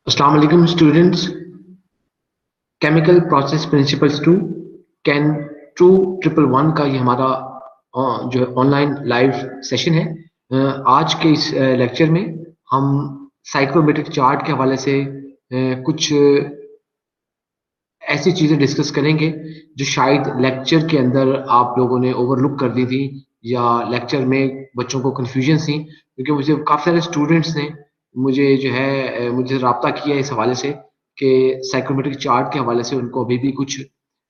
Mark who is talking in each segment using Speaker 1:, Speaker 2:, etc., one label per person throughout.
Speaker 1: अस्सलाम वालेकुम students. Chemical process principles two can two triple one का ये हमारा जो है ऑनलाइन लाइव सेशन है। आज के इस लेक्चर में हम साइक्रोमेट्रिक चार्ट के हवाले से कुछ ऐसी चीजें डिस्कस करेंगे जो शायद लेक्चर के अंदर आप लोगों ने ओवरलुक कर दी थी या लेक्चर में बच्चों को कंफ्यूजन थी, क्योंकि मुझे काफी सारे स्टूडेंट्स ने मुझे जो है मुझे रब्ता किया इस हवाले से कि साइकोमेट्रिक चार्ट के हवाले से उनको अभी भी कुछ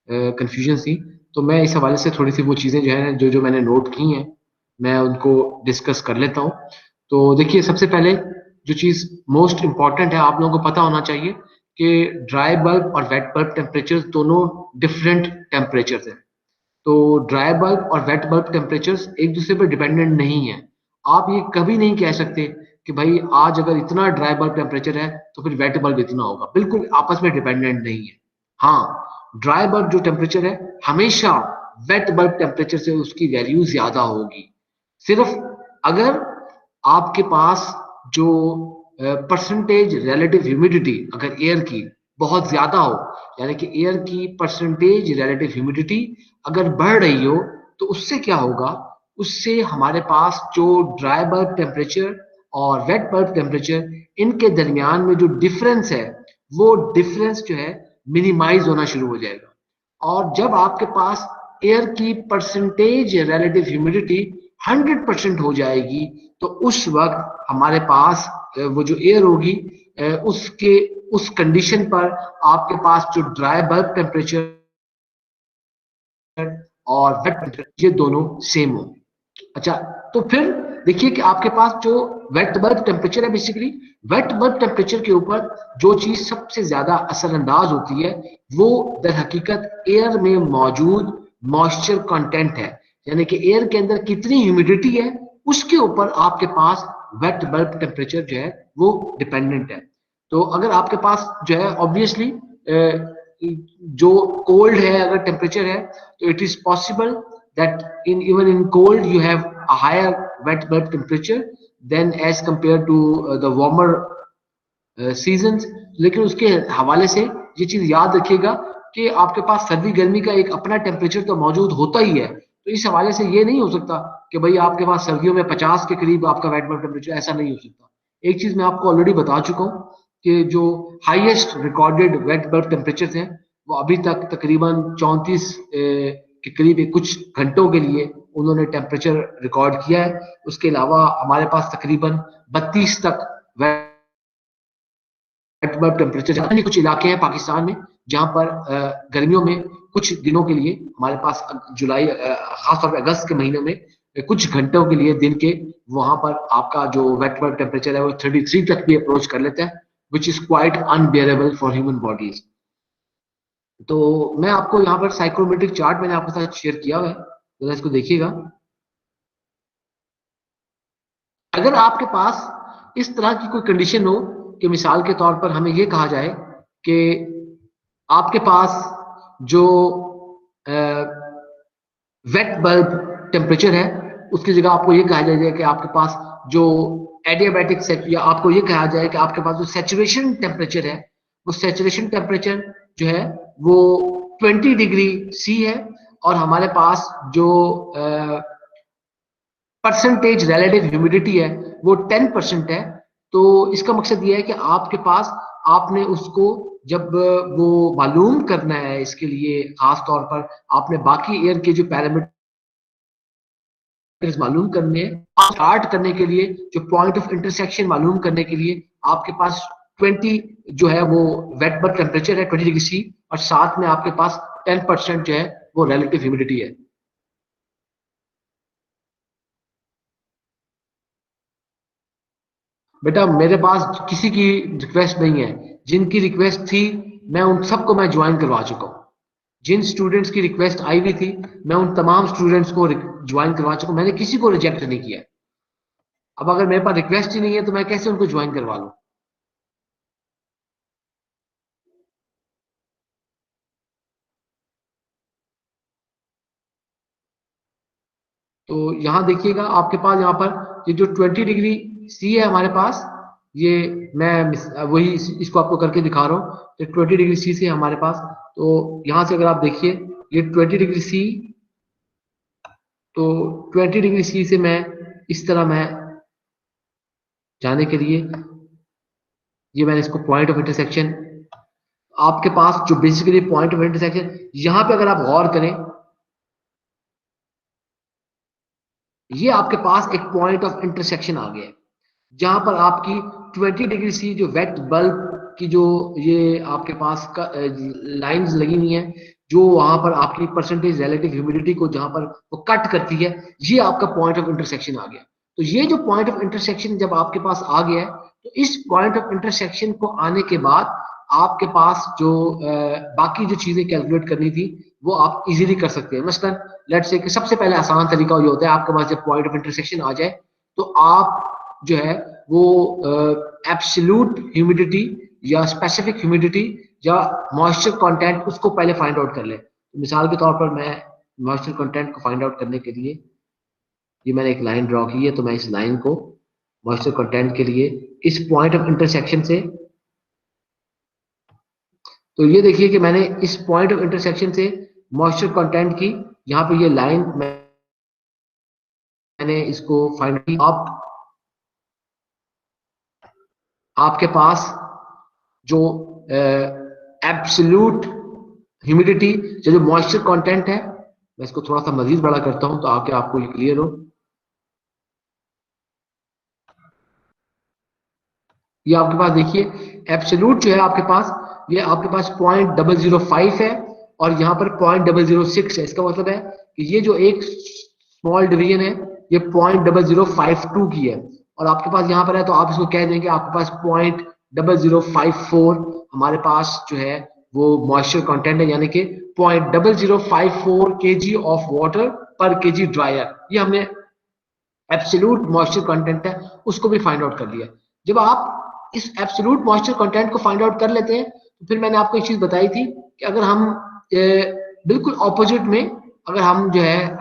Speaker 1: कंफ्यूजन थी। तो मैं इस हवाले से थोड़ी सी वो चीजें जो है जो जो मैंने नोट की हैं मैं उनको डिस्कस कर लेता हूँ। तो देखिए, सबसे पहले जो चीज मोस्ट इंपॉर्टेंट है आप लोगों को पता होना चाहिए कि ड्राई बल्ब और वेट बल्ब टेम्परेचर दोनों डिफरेंट टेम्परेचर हैं। तो ड्राई बल्ब और वेट बल्ब टेम्परेचर्स एक दूसरे पर डिपेंडेंट नहीं है। आप ये कभी नहीं कह सकते कि भाई आज अगर इतना ड्राई बल्ब टेम्परेचर है तो फिर वेट बल्ब इतना होगा, बिल्कुल आपस में डिपेंडेंट नहीं है। हाँ, ड्राई बल्ब जो टेम्परेचर है हमेशा वेट बल्ब टेम्परेचर से उसकी वैल्यू ज्यादा होगी। सिर्फ अगर आपके पास जो परसेंटेज रिलेटिव ह्यूमिडिटी अगर एयर की बहुत ज्यादा हो, यानी कि एयर की परसेंटेज रिलेटिव ह्यूमिडिटी अगर बढ़ रही हो, तो उससे क्या होगा, उससे हमारे पास जो ड्राई बल्ब टेम्परेचर और वेट बल्ब टेम्परेचर इनके दरमियान में जो डिफरेंस है वो डिफरेंस जो है मिनिमाइज होना शुरू हो जाएगा। और जब आपके पास एयर की परसेंटेज रिलेटिव ह्यूमिडिटी 100% हो जाएगी, तो उस वक्त हमारे पास वो जो एयर होगी उसके उस कंडीशन पर आपके पास जो ड्राई बल्ब टेम्परेचर और वेट टेम्परेचर ये दोनों सेम होंगे। अच्छा, तो फिर देखिए कि आपके पास जो वेट बल्ब टेम्परेचर है, बेसिकली वेट बल्ब टेम्परेचर के ऊपर जो चीज सबसे ज्यादा असरअंदाज होती है वो दर हकीकत एयर में मौजूद मॉइस्चर कंटेंट है, यानी कि एयर के अंदर कितनी ह्यूमिडिटी है उसके ऊपर आपके पास वेट बल्ब टेम्परेचर जो है वो डिपेंडेंट है। तो अगर आपके पास जो है ऑब्वियसली जो कोल्ड है अगर टेम्परेचर है, तो it is possible that in even in cold you have a higher wet bulb temperature than as compared to the warmer seasons। लेकिन उसके हवाले से ये चीज याद रखिएगा कि आपके पास सर्दी गर्मी का एक अपना टेम्परेचर तो मौजूद होता ही है। तो इस हवाले से ये नहीं हो सकता कि भाई आपके पास सर्दियों में 50 के करीब आपका वेट बल्ब टेम्परेचर, ऐसा नहीं हो सकता। एक चीज मैं आपको ऑलरेडी बता चुका हूँ कि जो highest recorded wait bulb temperature हैं वो अभी तक तकरीबन 34 के करीब कुछ घंटों के लिए उन्होंने टेम्परेचर रिकॉर्ड किया है। उसके अलावा हमारे पास तकरीबन 32 तक वेट बल्ब टेम्परेचर जाता नहीं। कुछ इलाके हैं पाकिस्तान में जहां पर गर्मियों में कुछ दिनों के लिए हमारे पास जुलाई खासतौर पर अगस्त के महीने में कुछ घंटों के लिए दिन के वहां पर आपका जो वेट बल्ब टेम्परेचर है वो 33 तक भी अप्रोच कर लेता है, which is quite unbearable for human bodies. तो मैं आपको यहाँ पर साइक्रोमेट्रिक चार्ट मैंने आपके साथ शेयर किया हुआ है, जरा इसको देखिएगा। अगर आपके पास इस तरह की कोई कंडीशन हो कि मिसाल के तौर पर हमें यह कहा जाए कि आपके पास जो वेट बल्ब टेम्परेचर है उसकी जगह आपको ये कहा जाए कि आपके पास जो एडियाबैटिक सेट, या आपको ये कहा जाए कि आपके पास जो सेचुरेशन टेम्परेचर है वो सेचुरेशन टेम्परेचर जो है वो 20 डिग्री सी है, और हमारे पास जो परसेंटेज रिलेटिव ह्यूमिडिटी है वो 10% है। तो इसका मकसद ये है कि आपके पास आपने उसको जब वो मालूम करना है, इसके लिए खास तौर पर आपने बाकी एयर के जो पैरामीटर मालूम करने हैं, स्टार्ट करने के लिए जो पॉइंट ऑफ इंटरसेक्शन मालूम करने के लिए आपके पास 20 जो है वो वेट बल्ब टेम्परेचर है 20 डिग्री सी, और साथ में आपके पास 10% जो है वो रिलेटिव ह्यूमिडिटी है। बेटा मेरे पास किसी की रिक्वेस्ट नहीं है, जिनकी रिक्वेस्ट थी मैं उन सबको मैं ज्वाइन करवा चुका हूँ। जिन स्टूडेंट्स की रिक्वेस्ट आई हुई थी मैं उन तमाम स्टूडेंट्स को ज्वाइन करवा चुका हूँ, मैंने किसी को रिजेक्ट नहीं किया। अब अगर मेरे पास रिक्वेस्ट ही नहीं है तो मैं कैसे उनको ज्वाइन करवा लूँ। तो यहाँ देखिएगा आपके पास यहाँ पर ये जो 20 डिग्री सी है हमारे पास, ये मैं वही इसको आपको करके दिखा रहा हूँ। तो 20 डिग्री सी से हमारे पास, तो यहाँ से अगर आप देखिए ये 20 डिग्री सी, तो 20 डिग्री सी से मैं इस तरह मैं जाने के लिए, ये मैंने इसको पॉइंट ऑफ इंटरसेक्शन, आपके पास जो बेसिकली पॉइंट ऑफ इंटरसेक्शन, यहां पे अगर आप गौर करें, ये आपके पास एक पॉइंट ऑफ इंटरसेक्शन आ गया है, जहां पर आपकी 20 डिग्री सी जो वेट बल्ब की जो ये आपके पास लाइंस लगी हुई हैं, जो वहां पर आपकी परसेंटेज रिलेटिव ह्यूमिडिटी को जहां पर वो कट करती है, ये आपका पॉइंट ऑफ इंटरसेक्शन आ गया। तो ये जो पॉइंट ऑफ इंटरसेक्शन जब आपके पास आ गया है, तो इस पॉइंट ऑफ इंटरसेक्शन को आने के बाद आपके पास जो बाकी जो चीजें कैलकुलेट करनी थी वो आप इजीली कर सकते हैं। मसलन लेट्स से कि सबसे पहले आसान तरीका ये होता है, आपके पास जब पॉइंट ऑफ इंटरसेक्शन आ जाए तो आप जो है वो एब्सोल्यूट ह्यूमिडिटी या स्पेसिफिक ह्यूमिडिटी या मॉइस्चर कंटेंट उसको पहले फाइंड आउट कर ले। तो मिसाल के तौर पर मैं मॉइस्चर कंटेंट को फाइंड आउट करने के लिए ये मैंने एक लाइन ड्रॉ की है, तो मैं इस लाइन को मॉइस्चर कंटेंट के लिए इस पॉइंट ऑफ इंटरसेक्शन से, तो ये देखिए कि मैंने इस पॉइंट ऑफ इंटरसेक्शन से मॉइस्चर कंटेंट की यहाँ पे ये लाइन मैंने इसको फाइंड की। आप आपके पास जो एब्सोल्यूट ह्यूमिडिटी जो मॉइस्चर कंटेंट है, मैं इसको थोड़ा सा मजीद बड़ा करता हूं तो आके आपको ये क्लियर हो। ये आपके पास देखिए एब्सोल्यूट जो है आपके पास, ये आपके पास 0.005 है और यहाँ पर 0.006 है। इसका मतलब है कि ये जो एक स्मॉल डिवीजन है ये 0.0052 की है, और आपके पास यहाँ पर है तो आप इसको कह देंगे आपके पास 0.0054 हमारे पास जो है वो मॉइस्चर कंटेंट है, यानी कि 0.0054 kg ऑफ वाटर पर kg ड्रायर। ये हमने एब्सोल्यूट मॉइस्चर कंटेंट है उसको भी फाइंड आउट कर लिया। जब आप इस एब्सोल्यूट मॉइस्चर कंटेंट को फाइंड आउट कर लेते हैं तो फिर मैंने आपको एक चीज बताई थी कि अगर हम बिल्कुल ऑपोजिट में, अगर हम जो है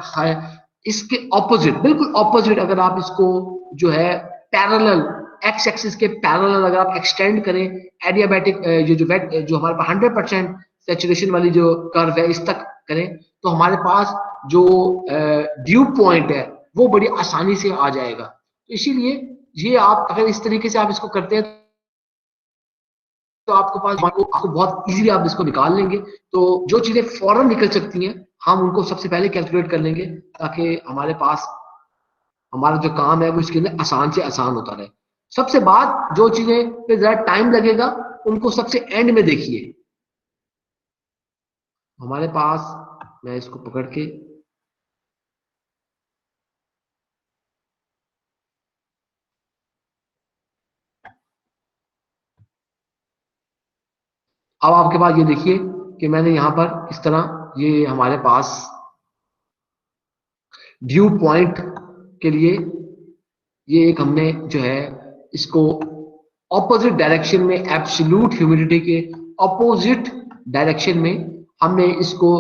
Speaker 1: इसके ऑपोजिट, बिल्कुल ऑपोजिट, अगर आप इसको जो है पैरेलल, एक्स एक्सिस के पैरेलल अगर आप एक्सटेंड करें एडियाबैटिक जो वेट जो हमारे पास 100% सेचुरेशन वाली जो कर्व है इस तक करें, तो हमारे पास जो ड्यू पॉइंट है वो बड़ी आसानी से आ जाएगा। तो इसीलिए ये आप अगर इस तरीके से आप इसको करते हैं तो आपको पास आपको बहुत इजीली आप इसको निकाल लेंगे। तो जो चीजें फौरन निकल सकती हैं हम उनको सबसे पहले कैलकुलेट कर लेंगे, ताकि हमारे पास हमारा जो काम है वो इसके अंदर आसान से आसान होता रहे। सबसे बाद जो चीजें पे जरा टाइम लगेगा उनको सबसे एंड में देखिए। हमारे पास, मैं इसको पकड़ के, अब आपके पास ये देखिए कि मैंने यहां पर इस तरह ये हमारे पास ड्यू पॉइंट के लिए ये एक हमने जो है इसको ऑपोजिट डायरेक्शन में, एब्सोल्यूट ह्यूमिडिटी के ऑपोजिट डायरेक्शन में हमने इसको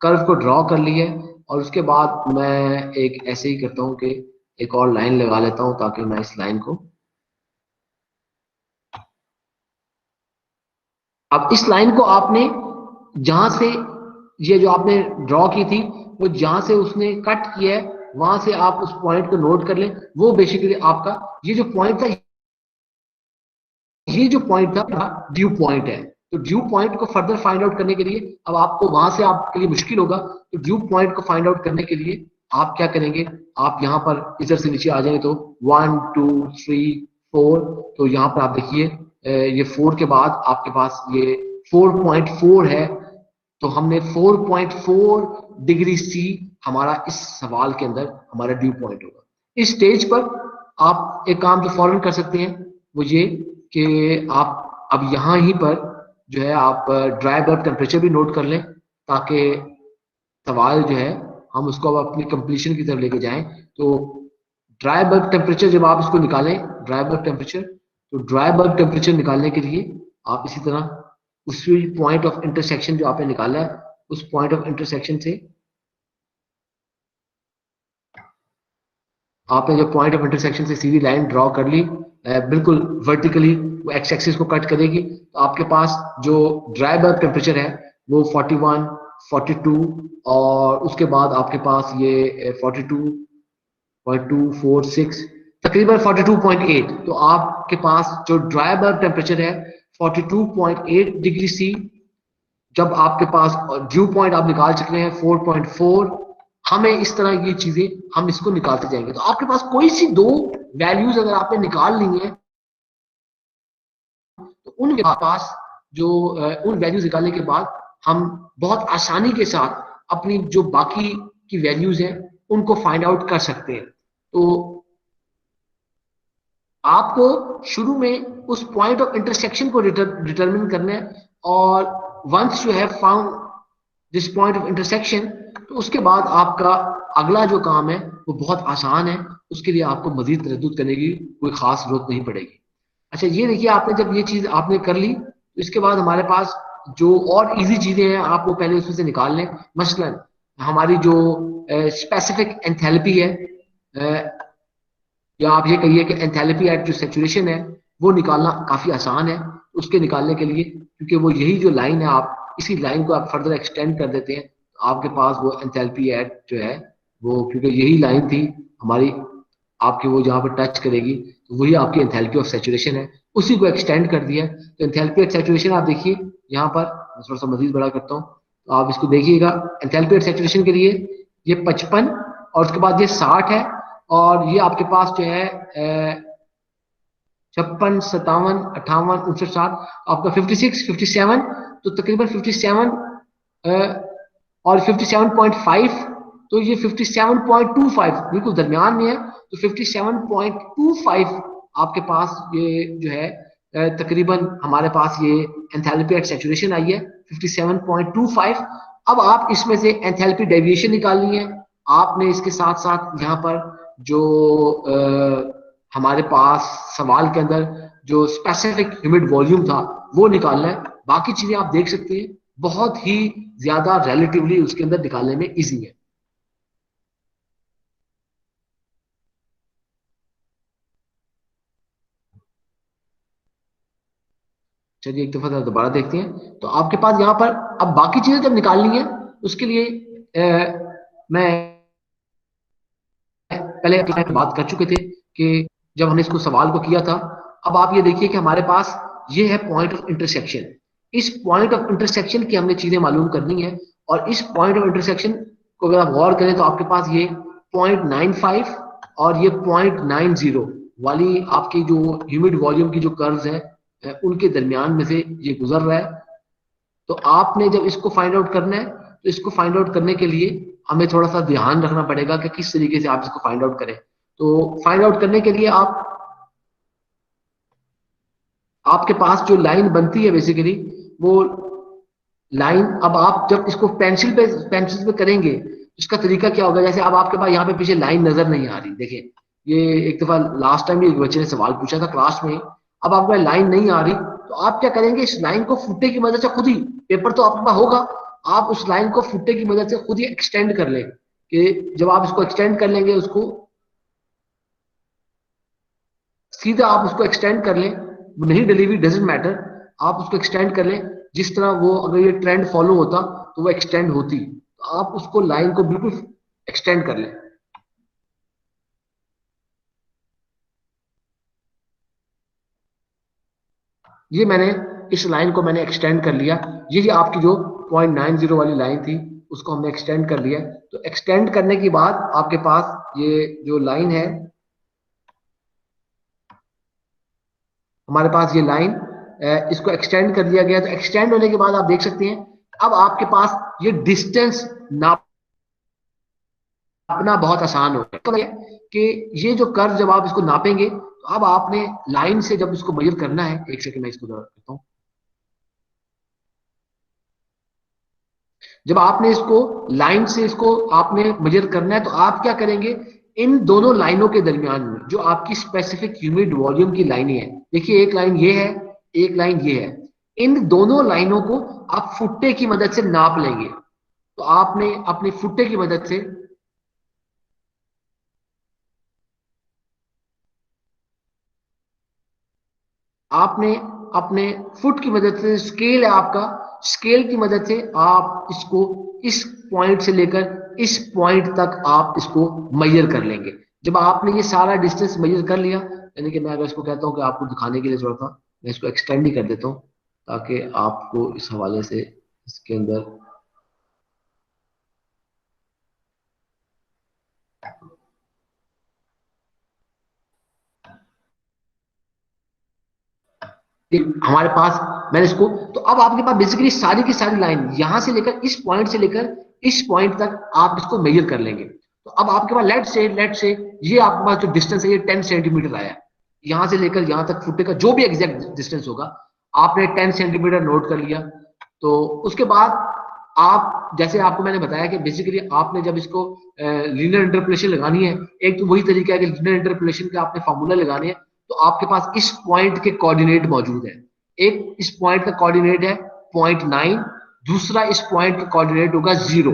Speaker 1: कर्व को ड्रॉ कर लिया है। और उसके बाद मैं एक ऐसे ही करता हूं कि एक और लाइन लगा लेता हूं ताकि मैं इस लाइन को, अब इस लाइन को आपने जहां से ये जो आपने ड्रॉ की थी वो जहां से उसने कट किया है वहां से आप उस पॉइंट को नोट कर लें। वो बेसिकली आपका ये जो पॉइंट था, ये जो पॉइंट था ड्यू पॉइंट है। तो ड्यू पॉइंट को फर्दर फाइंड आउट करने के लिए अब आपको वहां से आपके लिए मुश्किल होगा, तो ड्यू पॉइंट को फाइंड आउट करने के लिए आप क्या करेंगे, आप यहाँ पर इधर से नीचे आ जाएंगे तो 1 2 3 4, तो यहाँ पर आप देखिए ये 4 के बाद आपके पास ये 4.4 है। तो हमने 4.4 डिग्री सी हमारा इस सवाल के अंदर हमारा ड्यू पॉइंट होगा। इस स्टेज पर आप एक काम जो फौरन कर सकते हैं वो ये कि आप अब यहाँ ही पर जो है आप ड्राई बल्ब टेम्परेचर भी नोट कर लें, ताकि सवाल जो है हम उसको अब अपनी कंप्लीशन की तरफ लेके जाएं। तो ड्राई बल्ब टेम्परेचर जब आप इसको निकालें, ड्राई बल्ब टेम्परेचर, तो ड्राई बल्ब टेम्परेचर निकालने के लिए आप इसी तरह उस पॉइंट ऑफ इंटरसेक्शन जो आपने निकाला है उस पॉइंट ऑफ इंटरसेक्शन से आपने जो पॉइंट ऑफ इंटरसेक्शन से सीधी लाइन ड्रॉ कर ली, बिल्कुल वर्टिकली वो एक्स एक्सिस को कट करेगी, तो आपके पास जो ड्राई बल्ब टेम्परेचर है वो 41, 42, और उसके बाद आपके पास ये 42.246, तकरीबन 42.8। तो आपके पास जो ड्राई बल्ब टेम्परेचर है 42.8 डिग्री सी, जब आपके पास ड्यू पॉइंट आप निकाल चुके हैं 4.4, हमें इस तरह की चीजें हम इसको निकालते जाएंगे। तो आपके पास कोई सी दो वैल्यूज अगर आपने निकाल ली है, तो उनके पास जो उन वैल्यूज निकालने के बाद हम बहुत आसानी के साथ अपनी जो बाकी की वैल्यूज हैं उनको फाइंड आउट कर सकते हैं। तो आपको शुरू में उस पॉइंट ऑफ इंटरसेक्शन को डिटरमिन करना है, और once you have found this point of intersection, तो उसके बाद आपका अगला जो काम है वो बहुत आसान है। उसके लिए आपको मजीद तरद्दुद करने की कोई खास जरूरत नहीं पड़ेगी। अच्छा, ये देखिए, आपने जब ये चीज आपने कर ली, तो इसके बाद हमारे पास जो और इजी चीजें हैं आपको पहले उसमें से निकाल लें। मसलन हमारी जो स्पेसिफिक एंथैल्पी है, या आप ये कहिए कि एंथैल्पी एट जो सेचुरेशन है, वो निकालना काफी आसान है। उसके निकालने के लिए, क्योंकि वो यही जो लाइन है, आप इसी लाइन को आप फर्दर एक्सटेंड कर देते हैं, तो आपके पास वो एंथैल्पी एट जो है वो, क्योंकि यही लाइन थी हमारी आपकी, वो जहाँ पर टच करेगी तो वही आपकी एंथैल्पी ऑफ सेचुरेशन है, उसी को एक्सटेंड कर दिया। तो एंथैल्पी एट सेचुरेशन आप देखिए यहाँ पर, मैं थोड़ा सा मजीद बड़ा करता हूँ तो आप इसको देखिएगा। एंथैल्पी एट सेचुरेशन के लिए ये 55, और उसके बाद ये 60 है, और ये आपके पास जो है 56, 57, 58, 59, 60, आपका 56, 57, तो तकरीबन 57 और 57.5, तो ये 57.25 बिल्कुल दरमियान में है। तो 57.25 आपके पास ये जो है तकरीबन हमारे पास ये एंथैल्पी एट सैचुरेशन आई है 57.25। अब आप इसमें से एंथैल्पी डेविएशन निकालनी है। आपने इसके साथ साथ यहाँ पर जो हमारे पास सवाल के अंदर जो स्पेसिफिक ह्यूमिड वॉल्यूम था वो निकालना है। बाकी चीजें आप देख सकते हैं, बहुत ही ज्यादा रिलेटिवली उसके अंदर निकालने में इजी है। चलिए एक दफा दोबारा देखते हैं। तो आपके पास यहाँ पर अब बाकी चीजें जब निकालनी है, उसके लिए मैं पहले बात कर चुके थे कि जब हमने इसको सवाल को किया था, अब आप ये देखिए कि हमारे पास ये है पॉइंट ऑफ इंटरसेक्शन। इस पॉइंट ऑफ इंटरसेक्शन की हमने चीजें मालूम करनी है, और इस पॉइंट ऑफ इंटरसेक्शन को अगर आप गौर करें तो आपके पास ये 0.95 और ये 0.90 वाली आपकी जो ह्यूमिड वॉल्यूम की जो कर्व्स है उनके दरमियान में से ये गुजर रहा है। तो आपने जब इसको फाइंड आउट करना है, तो इसको फाइंड आउट करने के लिए हमें थोड़ा सा ध्यान रखना पड़ेगा कि किस तरीके से आप इसको फाइंड आउट करें। तो फाइंड आउट करने के लिए आप आपके पास जो लाइन बनती है बेसिकली वो लाइन, अब आप जब इसको पेंसिल पे करेंगे, इसका तरीका क्या होगा, जैसे अब आपके पास यहाँ पे पीछे लाइन नजर नहीं आ रही, देखिए ये एक दफा लास्ट टाइम एक बच्चे ने सवाल पूछा था क्लास में। अब आपको लाइन नहीं आ रही, तो आप क्या करेंगे, इस लाइन को फुट्टे की मदद से खुद ही, पेपर तो आपके पास होगा, आप उस लाइन को फुट्टे की मदद से खुद ही एक्सटेंड कर लें। कि जब आप इसको एक्सटेंड कर लेंगे, उसको सीधा आप उसको एक्सटेंड कर लें, नहीं डिलीवरी डजेंट मैटर, आप उसको एक्सटेंड कर लें। जिस तरह वो अगर ये ट्रेंड फॉलो होता तो वो एक्सटेंड होती, तो आप उसको लाइन को बिल्कुल एक्सटेंड कर लें। ये मैंने इस लाइन को मैंने एक्सटेंड कर लिया। ये आपकी जो 0.90 वाली लाइन थी उसको हमने एक्सटेंड कर लिया। तो एक्सटेंड करने के बाद आपके पास ये जो लाइन है, हमारे पास ये लाइन, इसको एक्सटेंड कर दिया गया। तो एक्सटेंड होने के बाद आप देख सकते हैं अब आपके पास ये डिस्टेंस नापना बहुत आसान हो गया। तो कि ये जो कर्व जब आप इसको नापेंगे, तो अब आपने लाइन से जब इसको मेजर करना है, एक सेकंड मैं इसको करता हूँ। जब आपने इसको लाइन से इसको आपने मेजर करना है, तो आप क्या करेंगे, इन दोनों लाइनों के दरमियान में जो आपकी स्पेसिफिक ह्यूमिड वॉल्यूम की लाइनें हैं, देखिए एक लाइन ये है, एक लाइन ये है, इन दोनों लाइनों को आप फुट्टे की मदद से नाप लेंगे। तो आपने अपने फुट्टे की मदद से, आपने अपने फुट की मदद से, स्केल है आपका, स्केल की मदद से आप इसको इस पॉइंट से लेकर इस पॉइंट तक आप इसको मेजर कर लेंगे। जब आपने ये सारा डिस्टेंस मेजर कर लिया, यानी कि मैं अगर इसको कहता हूँ कि आपको दिखाने के लिए थोड़ा सा मैं इसको एक्सटेंड ही कर देता हूँ ताकि आपको इस हवाले से इसके अंदर हमारे पास, मैंने इसको, तो अब आपके पास बेसिकली सारी की सारी लाइन यहां से लेकर इस पॉइंट से लेकर इस पॉइंट तक आप इसको मेजर कर लेंगे। तो अब आपके पास लेट से ये आपके पास जो डिस्टेंस है ये 10 सेंटीमीटर आया है। यहां से लेकर यहां तक फुटे का जो भी एग्जैक्ट डिस्टेंस होगा, आपने 10 सेंटीमीटर नोट कर लिया। तो उसके बाद आप, जैसे आपको मैंने बताया कि बेसिकली आपने जब इसको लीनियर इंटरपोलेशन लगानी है, एक तो वही तरीका है कि लीनियर इंटरपोलेशन का आपने फार्मूला लगाने है। तो आपके पास इस पॉइंट के कोऑर्डिनेट मौजूद है। एक इस पॉइंट का कोऑर्डिनेट है 0.9, दूसरा इस पॉइंट का कोऑर्डिनेट होगा 0।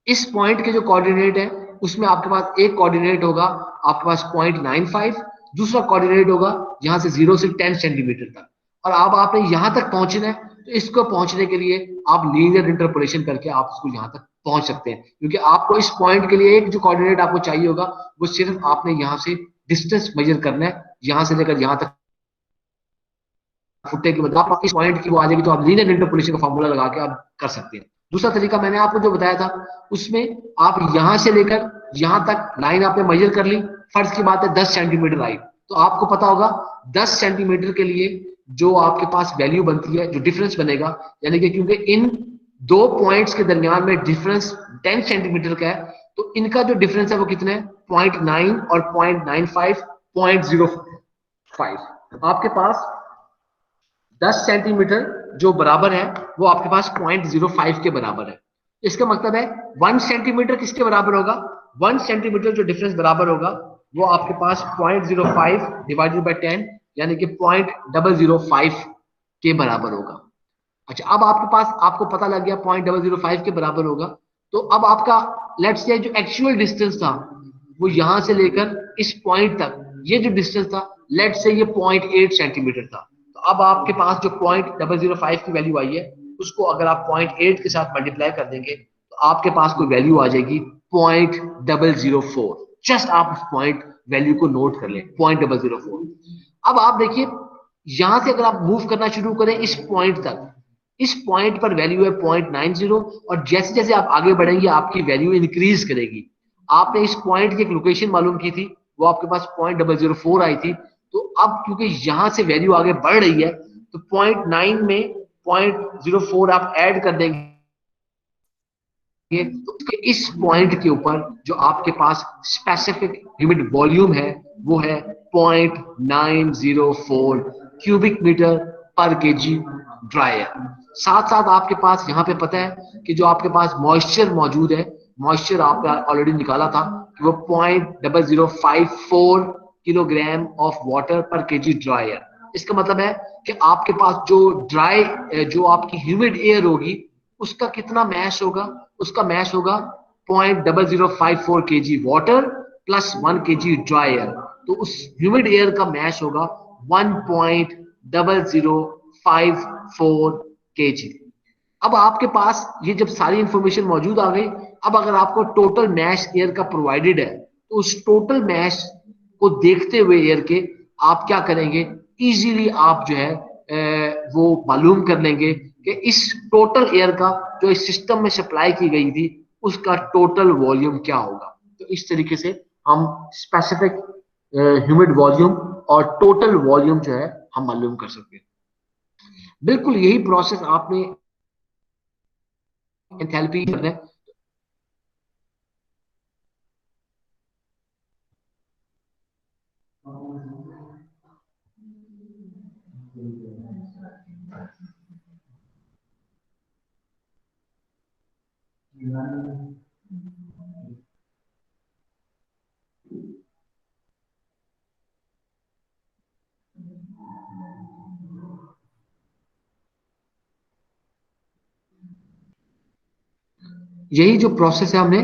Speaker 1: इस पॉइंट के जो कोऑर्डिनेट है उसमें आपके पास एक कोऑर्डिनेट होगा आपके पास 0.95, दूसरा कोऑर्डिनेट होगा यहां से 0 से 10 सेंटीमीटर तक। और अब आपने यहां तक पहुंचना है, तो इसको पहुंचने के लिए आप लीनियर इंटरपोलेशन करके आप इसको यहां तक पहुंच सकते हैं, क्योंकि आपको इस पॉइंट के लिए एक जो कोऑर्डिनेट आपको चाहिए होगा वो सिर्फ आपने यहां से डिस्टेंस मेजर करना है, यहां से लेकर यहां तक फुटे के बाद आप इस पॉइंट की वो आ जाएगी, तो आप लीनियर इंटरपोलेशन का फॉर्मूला लगा के आप कर सकते हैं। दूसरा तरीका मैंने आपको जो बताया था उसमें आप यहां से लेकर यहां तक लाइन आपने मेजर कर ली, फर्ज की बात है 10 सेंटीमीटर आई, तो आपको पता होगा 10 सेंटीमीटर के लिए जो आपके पास वैल्यू बनती है, जो डिफरेंस बनेगा, यानी कि क्योंकि इन दो पॉइंट्स के दरमियान में डिफरेंस 10 सेंटीमीटर का है, तो इनका जो डिफरेंस है वो कितना है, 0.9 और 0.95, 0.05। आपके पास 10 सेंटीमीटर जो बराबर है वो आपके पास 0.05 के बराबर है। इसका मतलब है 1 सेंटीमीटर किसके बराबर होगा, 1 सेंटीमीटर जो डिफरेंस बराबर होगा वो आपके पास 0.05 डिवाइडेड बाई 10, यानी कि 0.005 के बराबर होगा। अच्छा, अब आपके पास, आपको पता लग गया 0.005 के बराबर होगा। तो अब आपका लेट्स से जो एक्चुअल डिस्टेंस था वो यहां से लेकर इस पॉइंट तक, ये जो डिस्टेंस था लेट्स से ये 0.8 सेंटीमीटर था। तो अब आपके पास जो 0.005 की वैल्यू आई है उसको अगर आप 0.8 के साथ मल्टीप्लाई कर देंगे तो आपके पास कोई वैल्यू आ जाएगी 0.004। जस्ट आप उस पॉइंट वैल्यू को नोट कर लें, 0.004। अब आप देखिए यहां से अगर आप मूव करना शुरू करें इस पॉइंट तक, इस पॉइंट पर वैल्यू है 0.90, और जैसे जैसे आप आगे बढ़ेंगे आपकी वैल्यू इंक्रीज करेगी। आपने इस पॉइंट की एक लोकेशन मालूम की थी, वो आपके पास 0.004 आई थी। तो अब क्योंकि यहां से वैल्यू आगे बढ़ रही है, तो 0.9 में 0.04 आप ऐड कर देंगे, तो इस पॉइंट के ऊपर जो आपके पास स्पेसिफिक ह्यूमिड वॉल्यूम है वो है 0.904 क्यूबिक मीटर पर केजी ड्राई है। साथ साथ आपके पास यहाँ पे पता है कि जो आपके पास मॉइस्चर मौजूद है, मॉइस्चर आपने ऑलरेडी निकाला था कि वो 0.0054 किलोग्राम ऑफ वाटर पर केजी ड्राई है। इसका मतलब है कि आपके पास जो ड्राई, जो आपकी ह्यूमिड एयर होगी उसका कितना मैश होगा, उसका मैश होगा 0.0054 K G water plus 1 kg dry air. तो उस ह्यूमिड एयर का मैश होगा 1.0054 के जी। अब आपके पास ये जब सारी इंफॉर्मेशन मौजूद आ गई, अब अगर आपको टोटल मैश एयर का प्रोवाइडेड है तो उस टोटल मैश को देखते हुए एयर के आप क्या करेंगे, इजीली आप जो है वो मालूम कर लेंगे कि इस टोटल एयर का जो इस सिस्टम में सप्लाई की गई थी उसका टोटल वॉल्यूम क्या होगा। तो इस तरीके से हम स्पेसिफिक ह्यूमिड वॉल्यूम और टोटल वॉल्यूम जो है हम मालूम कर सकते हैं। बिल्कुल यही प्रोसेस आपने एंथैल्पी करना है। यही जो प्रोसेस है हमने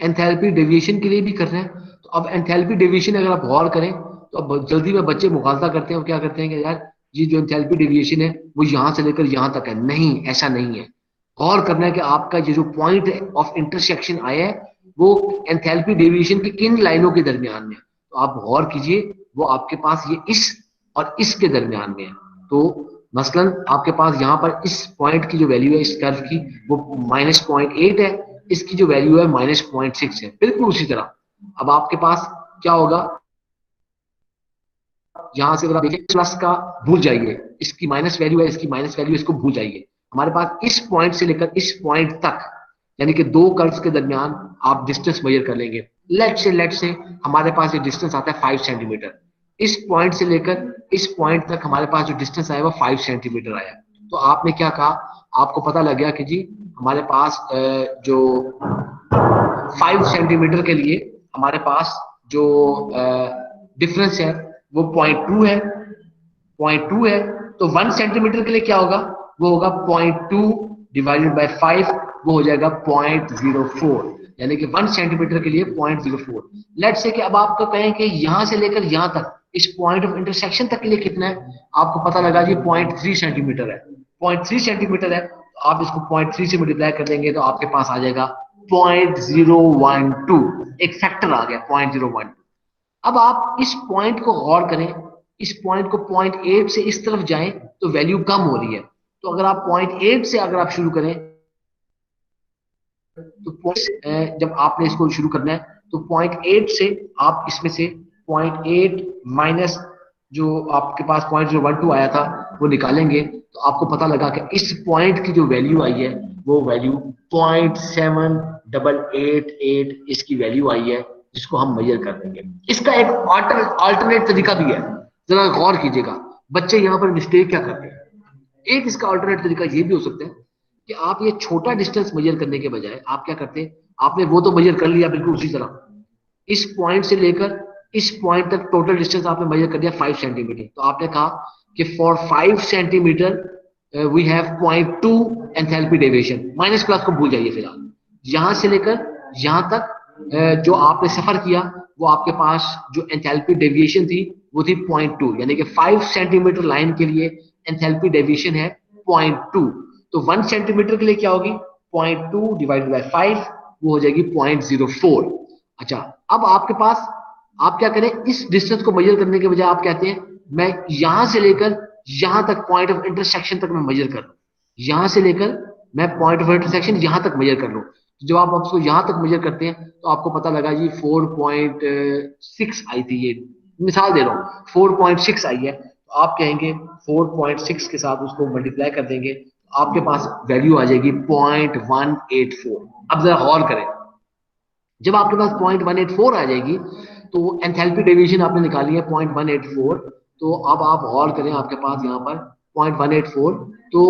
Speaker 1: एंथैल्पी डेविएशन के लिए भी करना है। तो अब एंथैल्पी डेविएशन अगर आप गौर करें तो अब जल्दी में बच्चे मुगालता करते हैं और क्या करते हैं कि यार ये जो एंथैल्पी डेविएशन है वो यहाँ से लेकर यहाँ तक है, नहीं, ऐसा नहीं है। गौर करना है कि आपका ये जो पॉइंट ऑफ इंटरसेक्शन आया है वो एंथैल्पी डेविएशन की किन लाइनों के दरमियान में है। तो आप गौर कीजिए, वो आपके पास ये इस और इसके दरमियान में है। तो मसलन आपके पास यहाँ पर इस पॉइंट की जो वैल्यू है इस कर्व की वो -0.8 है, इसकी जो वैल्यू है -0.6 है, बिल्कुल उसी तरह। अब आपके पास क्या होगा, यहां से अगर आप देखिए प्लस का भूल जाइए, इसकी माइनस वैल्यू है, इसकी माइनस वैल्यू, इसको भूल जाइए। हमारे पास इस पॉइंट से लेकर इस पॉइंट तक, यानी कि दो कर्व्स के दरमियान आप डिस्टेंस मेजर कर लेंगे। लेट से हमारे पास ये डिस्टेंस आता है 5 सेंटीमीटर। इस पॉइंट से लेकर इस पॉइंट तक हमारे पास जो डिस्टेंस आया वो 5 सेंटीमीटर आया। तो आपने क्या कहा, आपको पता लग गया कि जी हमारे पास जो 5 सेंटीमीटर के लिए हमारे पास जो डिफरेंस है वो 0.2 है, 0.2 है। तो 1 सेंटीमीटर के लिए क्या होगा, वो होगा 0.2 डिवाइडेड बाय 5, वो हो जाएगा 0.04, यानी कि 1 सेंटीमीटर के लिए 0.04। लेट से कि अब आपको कहें कि यहां से लेकर यहां तक इस पॉइंट ऑफ इंटरसेक्शन तक के लिए कितना है, आपको पता लगा जी 0.3 सेंटीमीटर है। 0.3 सेंटीमीटर है, तो आप इसको 0.3 से मल्टीप्लाई कर देंगे तो आपके पास आ जाएगा 0.012, एक फैक्टर आ गया 0.012। अब आप इस पॉइंट को गौर करें, इस पॉइंट को 0.8 से इस तरफ जाएं तो वैल्यू कम हो रही है। तो अगर आप 0.8 से अगर आप शुरू करें तो जब आपने इसको शुरू करना है तो 0.8 से आप इसमें से 0.8 माइनस जो आपके पास 0.012 आया था वो निकालेंगे तो आपको पता लगा कि इस पॉइंट की जो वैल्यू आई है वो वैल्यू 0.7888 इसकी वैल्यू आई है, जिसको हम मेजर कर देंगे। इसका एक अल्टरनेट तरीका भी है, जरा गौर कीजिएगा। बच्चे यहाँ पर मिस्टेक क्या करते हैं, एक इसका अल्टरनेट तरीका ये भी हो सकता है कि आप ये छोटा डिस्टेंस मेजर करने के बजाय आप क्या करते हैं, आपने वो तो मेजर कर लिया बिल्कुल उसी तरह, इस पॉइंट से लेकर इस पॉइंट तक टोटल डिस्टेंस आपने मेजर कर दिया 5 सेंटीमीटर। तो आपने कहा कि for 5 centimetre we have 0.2 enthalpy deviation, minus plus को भूल जाइए फिलहाल। यहां से लेकर यहां तक जो आपने सफर किया वो आपके पास जो एंथैल्पी डेविएशन थी वो थी 0.2, यानी कि 5 सेंटीमीटर लाइन के लिए एंथैल्पी डेविएशन है 0.2। तो 1 सेंटीमीटर के लिए क्या होगी, 0.2 डिवाइडेड बाय 5, वो हो जाएगी 0.04। अच्छा, अब आपके पास आप क्या करें, इस डिस्टेंस को मेजर करने के बजाय आप कहते हैं मैं यहां से लेकर यहां तक पॉइंट ऑफ इंटरसेक्शन तक मैं मेजर कर लूं, यहां से लेकर मैं पॉइंट ऑफ इंटरसेक्शन यहां तक मेजर कर लूं। तो जब आप उसको यहां तक मेजर करते हैं तो आपको पता लगा जी 4.6 आई थी, ये मिसाल दे रहा हूँ, 4.6 आई है। तो आप कहेंगे 4.6 के साथ उसको मल्टीप्लाई कर देंगे तो आपके पास वैल्यू आ जाएगी 0.184। अब जरा गौर करें, जब आपके पास 0.184 आ जाएगी तो एंथैल्पी डेविएशन आपने निकाली है 0.184। तो अब आप गौर करें, आपके पास यहाँ पर 0.184, तो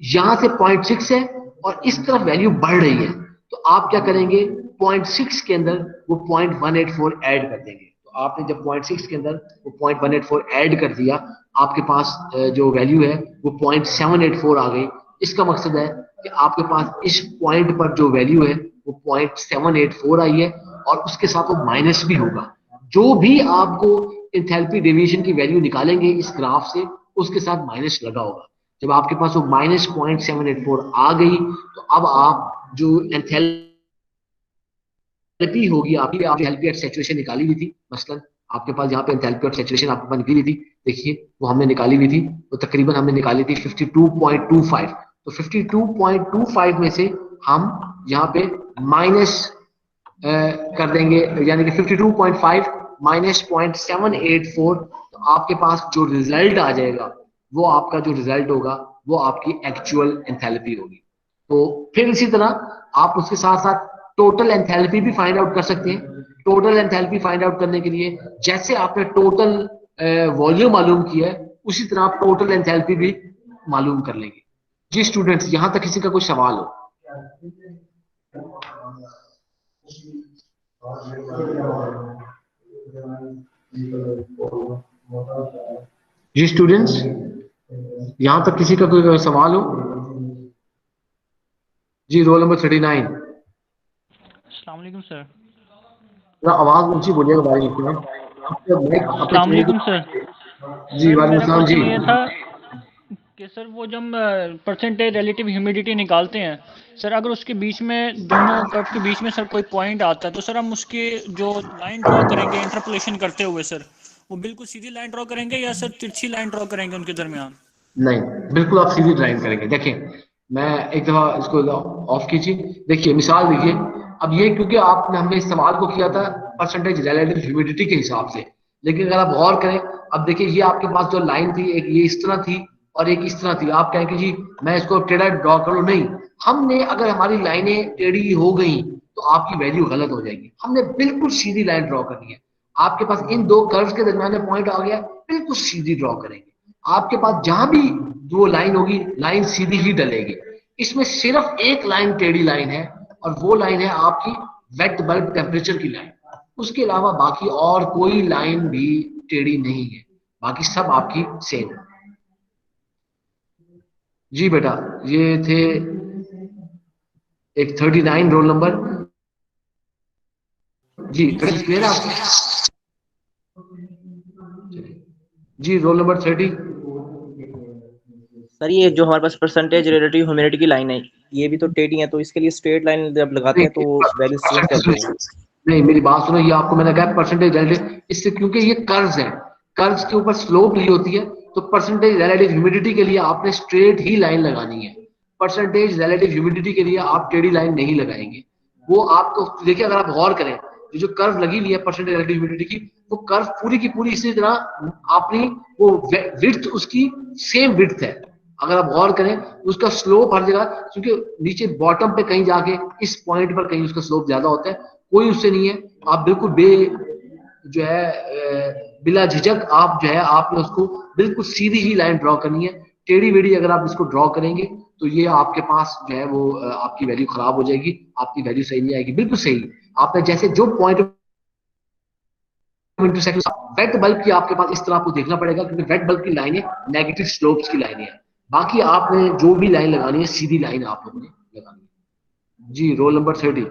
Speaker 1: यहाँ से 0.6 है और इस तरफ वैल्यू बढ़ रही है। तो आप क्या करेंगे, 0.6 के अंदर वो 0.184 ऐड कर देंगे। तो आपने जब 0.6 के अंदर वो 0.184 ऐड कर दिया, आपके पास जो वैल्यू है वो 0.784 आ गई। इसका मकसद है कि आपके पास इस पॉइंट पर जो वैल्यू है वो 0.784 आई है और उसके साथ वो माइनस भी होगा। जो भी आपको एंथैल्पी डेविएशन की वैल्यू निकालेंगे इस ग्राफ से उसके साथ माइनस लगा होगा। जब आपके पास वो -0.784 आ गई तो अब आप जो एंथैल्पी होगी आपकी, आप एंथैल्पी एट सैचुरेशन निकाली हुई थी, मसलन आपके पास यहाँ पे एंथैल्पी एट सैचुरेशन आपके पास निकली थी, देखिए वो हमने निकाली हुई थी, वो तकरीबन हमने निकाली थी 52.25। तो 52.25 में से हम यहाँ पे माइनस कर देंगे, यानी कि 52.5 माइनस 0.784। तो आपके पास जो रिजल्ट आ जाएगा वो आपका जो रिजल्ट होगा वो आपकी एक्चुअल एंथैल्पी होगी। तो फिर इसी तरह आप उसके साथ साथ टोटल एंथैल्पी भी फाइंड आउट कर सकते हैं। टोटल एंथैल्पी फाइंड आउट करने के लिए जैसे आपने टोटल वॉल्यूम मालूम किया है उसी तरह आप टोटल एंथैल्पी भी मालूम कर लेंगे। जी स्टूडेंट्स, यहां तक किसी का कोई सवाल हो? जी स्टूडेंट्स, यहां तक किसी का कोई सवाल हो? जी रोल नंबर 39।
Speaker 2: अस्सलाम वालेकुम सर।
Speaker 1: आवाज ऊंची बोलिएगा भाई, अपने
Speaker 2: अस्सलाम
Speaker 1: चेहरे
Speaker 2: वालेकुम सर।
Speaker 1: की। जी
Speaker 2: सर
Speaker 1: वालेकुम
Speaker 2: मेरा
Speaker 1: सलाम जी।
Speaker 2: क्वेश्चन ये था कि सर वो जब परसेंटेज रिलेटिव ह्यूमिडिटी निकालते हैं सर, अगर उसके बीच में दोनों कर्व के बीच में सर कोई पॉइंट आता है तो सर हम उसकी जो लाइन ड्रॉ करेंगे इंटरपोलेशन करते हुए सर, वो बिल्कुल सीधी लाइन ड्रॉ करेंगे या सर तिरछी लाइन ड्रॉ करेंगे उनके दरमियान?
Speaker 1: नहीं, बिल्कुल आप सीधी ड्राइंग करेंगे। देखिए, मैं एक दफा इसको ऑफ कीजिए। देखिए मिसाल देखिए। अब ये क्योंकि आपने हमने इस सवाल को किया था परसेंटेज रिलेटिव ह्यूमिडिटी के हिसाब से, लेकिन अगर आप गौर करें, अब देखिए ये आपके पास जो लाइन थी, एक ये इस तरह थी और एक इस तरह थी। आप कहें कि जी मैं इसको टेढ़ा ड्रॉ कर लूं, नहीं। हमने अगर हमारी लाइनें टेढ़ी हो गई तो आपकी वैल्यू गलत हो जाएगी। हमने बिल्कुल सीधी लाइन ड्रॉ करनी है। आपके पास इन दो कर्व्स के दरमियान में पॉइंट आ गया, बिल्कुल सीधी ड्रॉ करेंगे। आपके पास जहां भी दो लाइन होगी, लाइन सीधी ही डलेगी। इसमें सिर्फ एक लाइन टेढ़ी लाइन है, और वो लाइन है आपकी वेट बल्ब टेम्परेचर की लाइन। उसके अलावा बाकी और कोई लाइन भी टेढ़ी नहीं है, बाकी सब आपकी सेम है। जी बेटा, ये थे एक 39 रोल नंबर। जी
Speaker 2: जी सर,
Speaker 1: क्लियर है आपको? जी रोल नंबर 30।
Speaker 3: सर ये जो हमारे पास परसेंटेज रिलेटिव ह्यूमिडिटी की लाइन है, ये भी तो टेढ़ी है, तो इसके लिए स्ट्रेट लाइन जब लगाते हैं तो वैल्यू चेंज कैसे होगी?
Speaker 1: नहीं, मेरी बात सुनो। ये आपको मैंने कहा परसेंटेज रिलेटिव, इससे क्योंकि ये कर्व्स हैं, कर्व्स के ऊपर स्लोप ली होती है, तो परसेंटेज रिलेटिव ह्यूमिडिटी के लिए आपने स्ट्रेट ही लाइन लगानी है। परसेंटेज रिलेटिव ह्यूमिडिटी के लिए आप टेढ़ी लाइन नहीं लगाएंगे। वो आपको देखिए, अगर आप गौर करें, ये जो कर्व लगी हुई है परसेंटेज रिलेटिव ह्यूमिडिटी की, वो कर्व पूरी की पूरी इसी तरह अपनी वो विड्थ उसकी सेम विड्थ है। अगर आप गौर करें, उसका स्लोप हर जगह, क्योंकि नीचे बॉटम पे कहीं जाके इस पॉइंट पर कहीं उसका स्लोप ज्यादा होता है, कोई उससे नहीं है। आप बिल्कुल जो है बिला झिझक आप जो है आपने उसको बिल्कुल सीधी ही लाइन ड्रॉ करनी है। टेढ़ी वेढ़ी अगर आप इसको ड्रॉ करेंगे तो ये आपके पास जो है वो आपकी वैल्यू खराब हो जाएगी, आपकी वैल्यू सही नहीं आएगी। बिल्कुल सही आपने जैसे जो पॉइंट इंटरसेक्शन वेट बल्ब की आपके पास इस तरह आपको देखना पड़ेगा, क्योंकि वेट बल्ब की लाइनें नेगेटिव स्लोप्स की लाइनें हैं। बाकी आपने जो भी लाइन लगानी है सीधी लाइन आप लोगों ने लगानी है। जी रोल नंबर 30।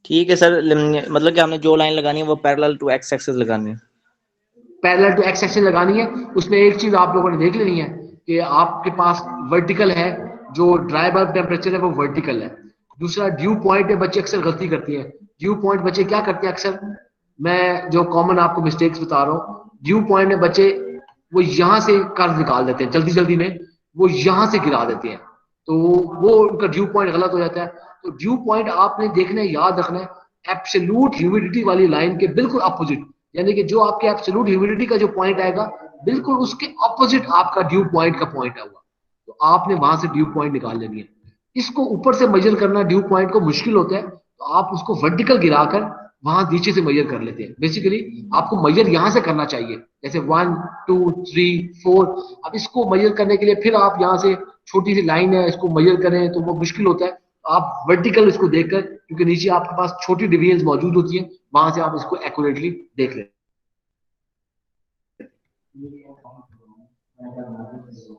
Speaker 3: ठीक है सर, मतलब कि हमने जो लाइन लगानी है वो पैरेलल टू एक्स एक्सिस लगानी है।
Speaker 1: पैरेलल टू एक्स एक्सिस लगानी है। उसमें एक चीज आप लोगों ने देख लेनी है कि आपके पास वर्टिकल है, जो ड्राई बल्ब टेम्परेचर है वो वर्टिकल है। दूसरा ड्यू पॉइंट में बच्चे अक्सर गलती करती हैं। ड्यू पॉइंट बच्चे क्या करते हैं अक्सर, मैं जो कॉमन आपको मिस्टेक्स बता रहा हूँ, ड्यू पॉइंट में बच्चे वो यहां से कर्व निकाल देते हैं जल्दी जल्दी में, वो यहां से गिरा देते हैं, तो वो उनका ड्यू पॉइंट गलत हो जाता है। तो ड्यू पॉइंट आपने देखना है, याद रखना है एब्सोल्यूट ह्यूमिडिटी वाली लाइन के बिल्कुल अपोजिट, यानी कि जो आपके एब्सोल्यूट ह्यूमिडिटी का जो पॉइंट आएगा बिल्कुल उसके ऑपोजिट आपका ड्यू पॉइंट का पॉइंट आएगा। तो आपने वहां से ड्यू पॉइंट निकाल लेनी है। इसको ऊपर से मेजर करना ड्यू पॉइंट को मुश्किल होता है, तो आप उसको वर्टिकल गिराकर वहां नीचे से मेजर कर लेते हैं। बेसिकली आपको मेजर यहां से करना चाहिए, जैसे 1 2 3 4। अब इसको मेजर करने के लिए फिर आप यहां से छोटी सी लाइन है, इसको मेजर करें तो वो मुश्किल होता है। आप वर्टिकल इसको देखकर, क्योंकि नीचे आपके पास छोटी डिवीजन मौजूद होती है, वहां से आप इसको एक्यूरेटली देख लें।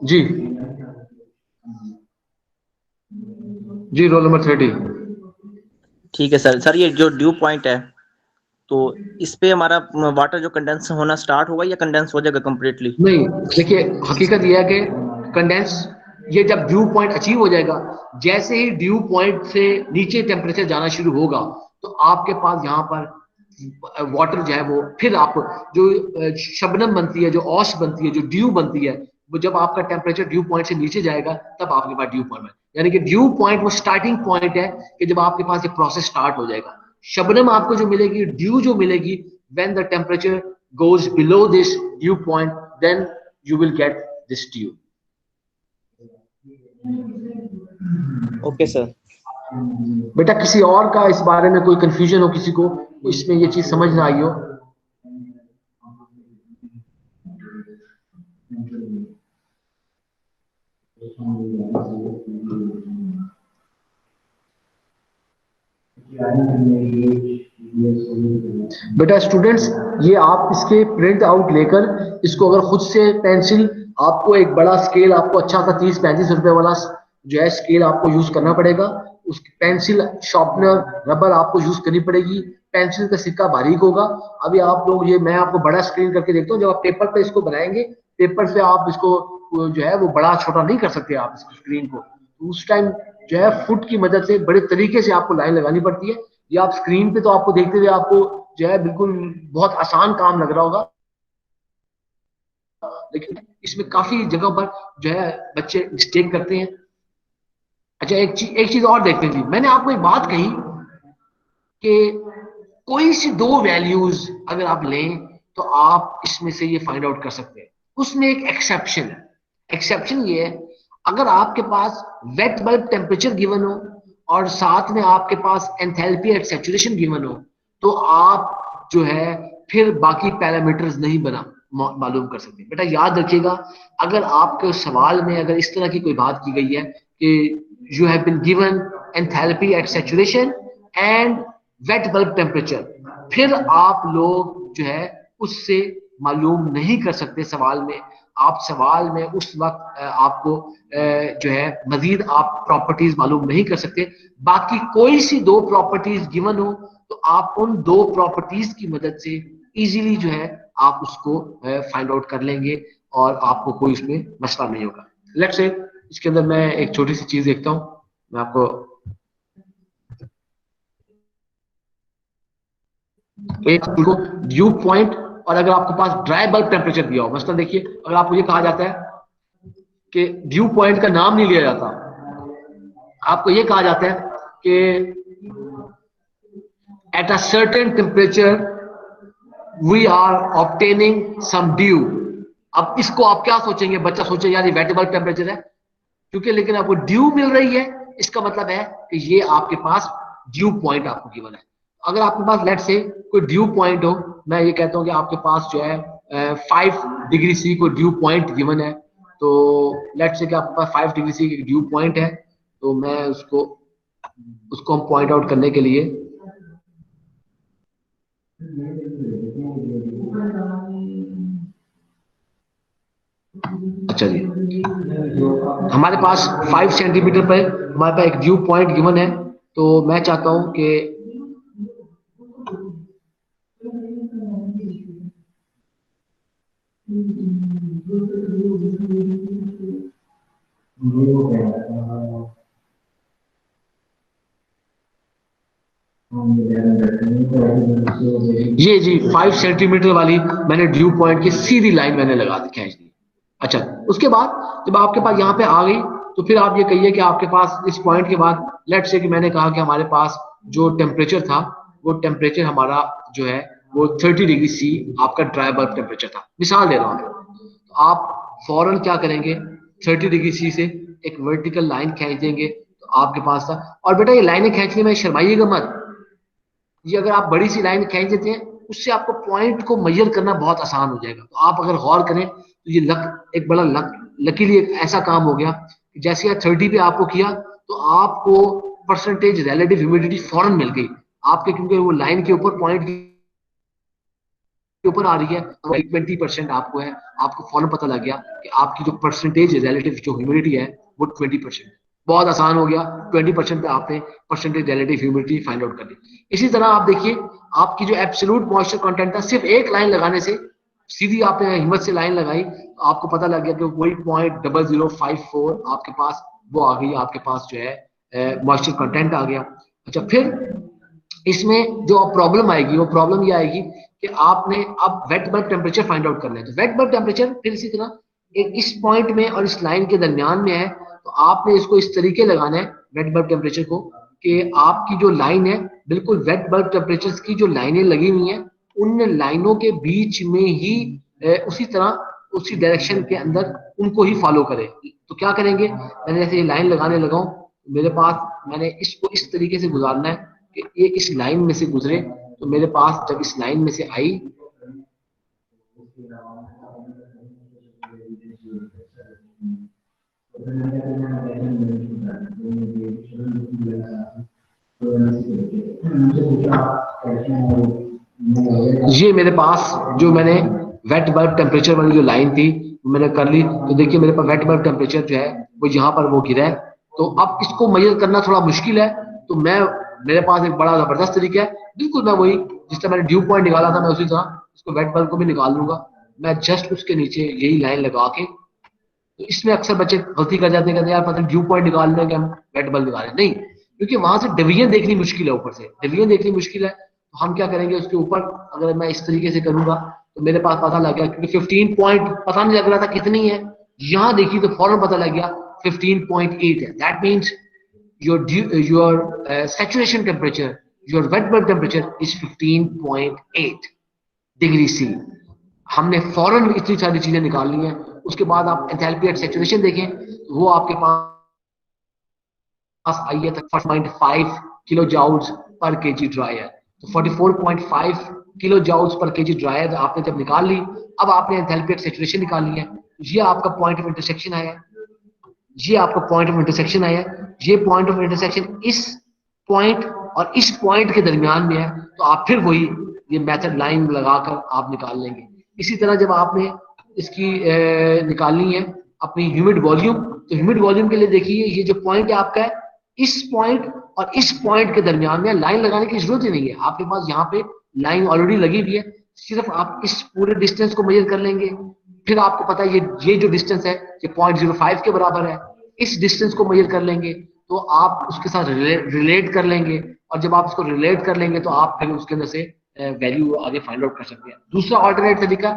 Speaker 1: जी जी रोल नंबर 30।
Speaker 3: ठीक है सर। सर ये जो ड्यू पॉइंट है, तो इस पे हमारा वाटर जो कंडेंस होना स्टार्ट होगा या कंडेंस हो जाएगा कंप्लीटली?
Speaker 1: नहीं, देखिए हकीकत यह है कि कंडेंस, ये जब ड्यू पॉइंट अचीव हो जाएगा, जैसे ही ड्यू पॉइंट से नीचे टेम्परेचर जाना शुरू होगा, तो आपके पास यहाँ पर वाटर जो है वो फिर आप जो शबनम बनती है, जो औस बनती है, जो ड्यू बनती है, वो जब आपका टेम्परेचर ड्यू पॉइंट से नीचे जाएगा तब आपके पास ड्यू पॉइंट है। यानी कि ड्यू पॉइंट वो स्टार्टिंग पॉइंट है कि जब आपके पास ये प्रोसेस स्टार्ट हो जाएगा। शबनम आपको जो मिलेगी, ड्यू जो मिलेगी, when the temperature goes below this dew point, then you will get this dew.
Speaker 3: Okay sir.
Speaker 1: बेटा किसी और का इस बारे में कोई कंफ्यूजन हो, किसी को इसमें ये चीज समझ ना आई हो? बेटा स्टूडेंट्स, ये आप इसके प्रिंट आउट लेकर इसको अगर खुद से पेंसिल, आपको एक बड़ा स्केल, आपको अच्छा सा 30-35 रुपए वाला जो है स्केल आपको यूज करना पड़ेगा। उस पेंसिल, शार्पनर, रबर आपको यूज करनी पड़ेगी। पेंसिल का सिक्का बारीक होगा। अभी आप लोग, ये मैं आपको बड़ा स्क्रीन करके देखता हूँ, जब आप पेपर पे इसको बनाएंगे पेपर से आप इसको जो है वो बड़ा छोटा नहीं कर सकते आप इसको स्क्रीन को, तो उस टाइम जो है फुट की मदद से बड़े तरीके से आपको लाइन लगानी पड़ती है। या आप स्क्रीन पे तो आपको देखते हुए आपको जो है बिल्कुल बहुत आसान काम लग रहा होगा, लेकिन इसमें काफी जगह पर जो है बच्चे मिस्टेक करते हैं। अच्छा, एक चीज और देखते हैं जी, मैंने आपको एक बात कही कि कोई सी दो वैल्यूज अगर आप लें तो आप इसमें से ये फाइंड आउट कर सकते हैं। उसमें एक एक्सेप्शन है। एक्सेप्शन ये है, अगर आपके पास वेट बल्ब टेम्परेचर गिवन हो और साथ में आपके पास एंथैल्पी एट सैचुरेशन गिवन हो, तो आप जो है फिर बाकी पैरामीटर्स नहीं बना मालूम कर सकते। बेटा याद रखिएगा, अगर आपके सवाल में अगर इस तरह की कोई बात की गई है कि you have been given enthalpy at saturation and wet bulb temperature, फिर आप लोग जो है उससे मालूम नहीं कर सकते सवाल में। आप सवाल में उस वक्त आपको जो है मजीद आप प्रॉपर्टीज मालूम नहीं कर सकते। बाकी कोई सी दो प्रॉपर्टीज गिवन हो तो आप उन दो प्रॉपर्टीज की मदद से इजीली जो है आप उसको फाइंड आउट कर लेंगे और आपको कोई उसमें मसला नहीं होगा। लेट्स से इसके अंदर मैं एक छोटी सी चीज देखता हूं, मैं आपको एक को ड्यू पॉइंट, और अगर आपके पास ड्राई बल्ब टेम्परेचर दिया हो, मतलब देखिए अगर आपको ये कहा जाता है कि ड्यू पॉइंट का नाम नहीं लिया जाता, आपको ये कहा जाता है कि at a certain temperature we are obtaining some dew. अब इसको आप क्या सोचेंगे, बच्चा सोचेगा यार ये वेट बल्ब टेम्परेचर है, क्योंकि लेकिन आपको ड्यू मिल रही है, इसका मतलब है कि ये आपके पास ड्यू पॉइंट आपको गिवन है। अगर आपके पास लेट से कोई ड्यू पॉइंट हो, मैं ये कहता हूं कि आपके पास जो है 5 डिग्री C को ड्यू पॉइंट गिवन है, तो लेट से कि आपके पास 5 डिग्री C की ड्यू पॉइंट है, तो मैं उसको हम पॉइंट आउट करने के लिए अच्छा जी, हमारे पास 5 सेंटीमीटर पर हमारे पास एक ड्यू पॉइंट गिवन है, तो मैं चाहता हूं कि ये जी 5 सेंटीमीटर वाली मैंने ड्यू पॉइंट की सीधी लाइन मैंने लगा दी, खींच दी। अच्छा, उसके बाद जब आपके पास यहाँ पे आ गई, तो फिर आप ये कहिए कि आपके पास इस पॉइंट के बाद लेट से कि मैंने कहा कि हमारे पास जो टेम्परेचर था, वो टेम्परेचर हमारा जो है वो 30 डिग्री C आपका ड्राई बल्ब टेम्परेचर था, मिसाल दे रहा हूँ। तो आप फौरन क्या करेंगे, 30 डिग्री C से एक वर्टिकल लाइन खींच देंगे, तो आपके पास था। और बेटा ये लाइनें खींचने में शर्माइएगा मत, ये अगर आप बड़ी सी लाइन खींच देते हैं उससे आपको पॉइंट को मेजर करना बहुत आसान हो जाएगा। तो आप अगर गौर करें तो ये एक बड़ा लकीली एक ऐसा काम हो गया कि जैसे 30 पे आपको किया तो आपको परसेंटेज रिलेटिव ह्यूमिडिटी फौरन मिल गई आपके, क्योंकि वो लाइन के ऊपर पॉइंट के ऊपर आ रही है, तो 20% आपको है, आपको फौरन पता लग गया कि आपकी जो परसेंटेज रिलेटिव जो ह्यूमिडिटी है वो 20%। बहुत आसान हो गया, 20% पे आपने percentage relative humidity find out कर दी। इसी तरह आप देखिए, आपकी जो एब्सोल्यूट मॉइस्चर कंटेंट था, सिर्फ एक लाइन लगाने से, सीधी आपने हिम्मत से लाइन लगाई, आपको पता लग गया कि वही 0.0054 आपके पास वो आ गई, आपके पास जो है मॉइस्चर कंटेंट आ गया। अच्छा, फिर इसमें जो प्रॉब्लम आएगी वो प्रॉब्लम ये आएगी कि आपने अब wait bulb temperature find out करना है। तो वेट बल्ब टेम्परेचर फिर इसी तरह एक इस पॉइंट में और इस लाइन के दरमियान में है, तो आपने इसको इस तरीके लगाना है वेट बल्ब टेम्परेचर को कि आपकी जो लाइन है बिल्कुल वेट बल्ब टेम्परेचर की जो लाइनें लगी हुई हैं उन लाइनों के बीच में ही उसी तरह उसी डायरेक्शन के अंदर उनको ही फॉलो करें। तो क्या करेंगे, मैंने जैसे ये लाइन लगाने लगा हूँ, मेरे पास मैंने इसको इस तरीके से गुजारना है कि ये इस लाइन में से गुजरे, तो मेरे पास जब इस लाइन में से आई ये मेरे पास जो मैंने वेट बल्ब टेम्परेचर वाली जो लाइन थी मैंने कर ली, तो देखिए मेरे पास वेट बल्ब टेम्परेचर जो है वो यहाँ पर वो गिरा है। तो अब इसको मेजर करना थोड़ा मुश्किल है, तो मेरे पास एक बड़ा जबरदस्त तरीका है, बिल्कुल मैं वही जिस तरह मैंने ड्यू पॉइंट निकाला था मैं उसी तरह इसको वेट बल्ब को भी निकाल लूंगा। मैं जस्ट उसके नीचे यही लाइन लगा के, तो इसमें अक्सर बच्चे गलती कर जाते हैं, कहते हैं यार पता नहीं ड्यू पॉइंट निकाल लेंगे हम, वेट बल निकालें, नहीं, क्योंकि वहां से डिवीजन देखनी मुश्किल है, ऊपर से डिवीजन देखनी मुश्किल है, तो हम क्या करेंगे उसके ऊपर, अगर मैं इस तरीके से करूंगा तो मेरे पास पता लग गया, क्योंकि 15 पॉइंट पता नहीं लग रहा था कितनी है, यहाँ देखिए तो फौरन पता लग गया 15.8 है, that means your saturation temperature, your wet bulb temperature is 15.8 degree C. हमने फौरन इतनी सारी चीजें निकाल ली हैं। उसके बाद आप एंथैल्पी एट सैचुरेशन देखें, वो आपके पास आई है 44.5 किलो जाउल्स पर केजी ड्राई है, तो 44.5 किलो जाउल्स पर केजी ड्राई है आपने जब निकाल ली, अब आपने एंथैल्पी एट सैचुरेशन निकालनी है, ये आपका पॉइंट ऑफ इंटरसेक्शन आया, ये आपका पॉइंट ऑफ इंटरसेक्शन आया, ये पॉइंट ऑफ इंटरसेक्शन इस पॉइंट और इस पॉइंट के दरमियान में है, तो आप फिर वही ये मेथड लाइन लगाकर आप निकाल लेंगे। इसी तरह जब आपने इसकी निकालनी है अपनी ह्यूमिड वॉल्यूम, तो ह्यूमिड वॉल्यूम के लिए देखिए ये जो पॉइंट है आपका है, इस पॉइंट और इस पॉइंट के दरमियान में लाइन लगाने की जरूरत ही नहीं है, आपके पास यहाँ पे लाइन ऑलरेडी लगी हुई है, सिर्फ आप इस पूरे डिस्टेंस को मेजर कर लेंगे, फिर आपको पता है ये जो डिस्टेंस है ये 0.05 के बराबर है, इस डिस्टेंस को मेजर कर लेंगे तो आप उसके साथ रिलेट कर लेंगे, और जब आप उसको रिलेट कर लेंगे तो आप फिर उसके अंदर से वैल्यू आगे फाइंड आउट कर सकते हैं। दूसरा ऑल्टरनेट तरीका,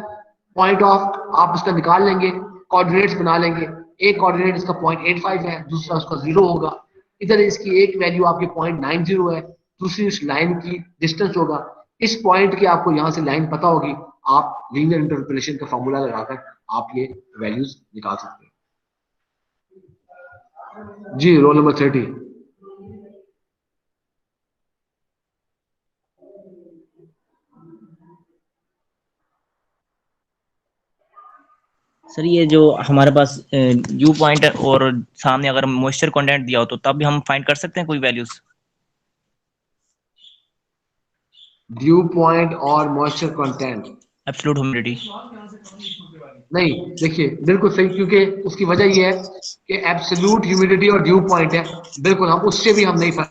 Speaker 1: पॉइंट ऑफ आप उसका निकाल लेंगे, कोऑर्डिनेट्स बना लेंगे, एक कोऑर्डिनेट इसका 0.85 है, दूसरा उसका 0 होगा, इधर इसकी एक वैल्यू आपकी 0.90 है, दूसरी उस लाइन की डिस्टेंस होगा, इस पॉइंट की आपको यहाँ से लाइन पता होगी, आप लीनियर इंटरपोलेशन का फॉर्मूला लगाकर आप ये वैल्यूज निकाल सकते हैं। जी रोल नंबर 30।
Speaker 3: सर ये जो हमारे पास ड्यू पॉइंट है और सामने अगर मॉइस्चर कंटेंट दिया हो तो तब भी हम फाइंड कर सकते हैं कोई वैल्यूज?
Speaker 1: ड्यू पॉइंट और मॉइस्चर कंटेंट,
Speaker 3: एब्सोल्यूट ह्यूमिडिटी
Speaker 1: नहीं, देखिए बिल्कुल सही, क्योंकि उसकी वजह ये है कि एब्सोल्यूट ह्यूमिडिटी और ड्यू पॉइंट है, बिल्कुल हम उससे भी हम नहीं फाइंड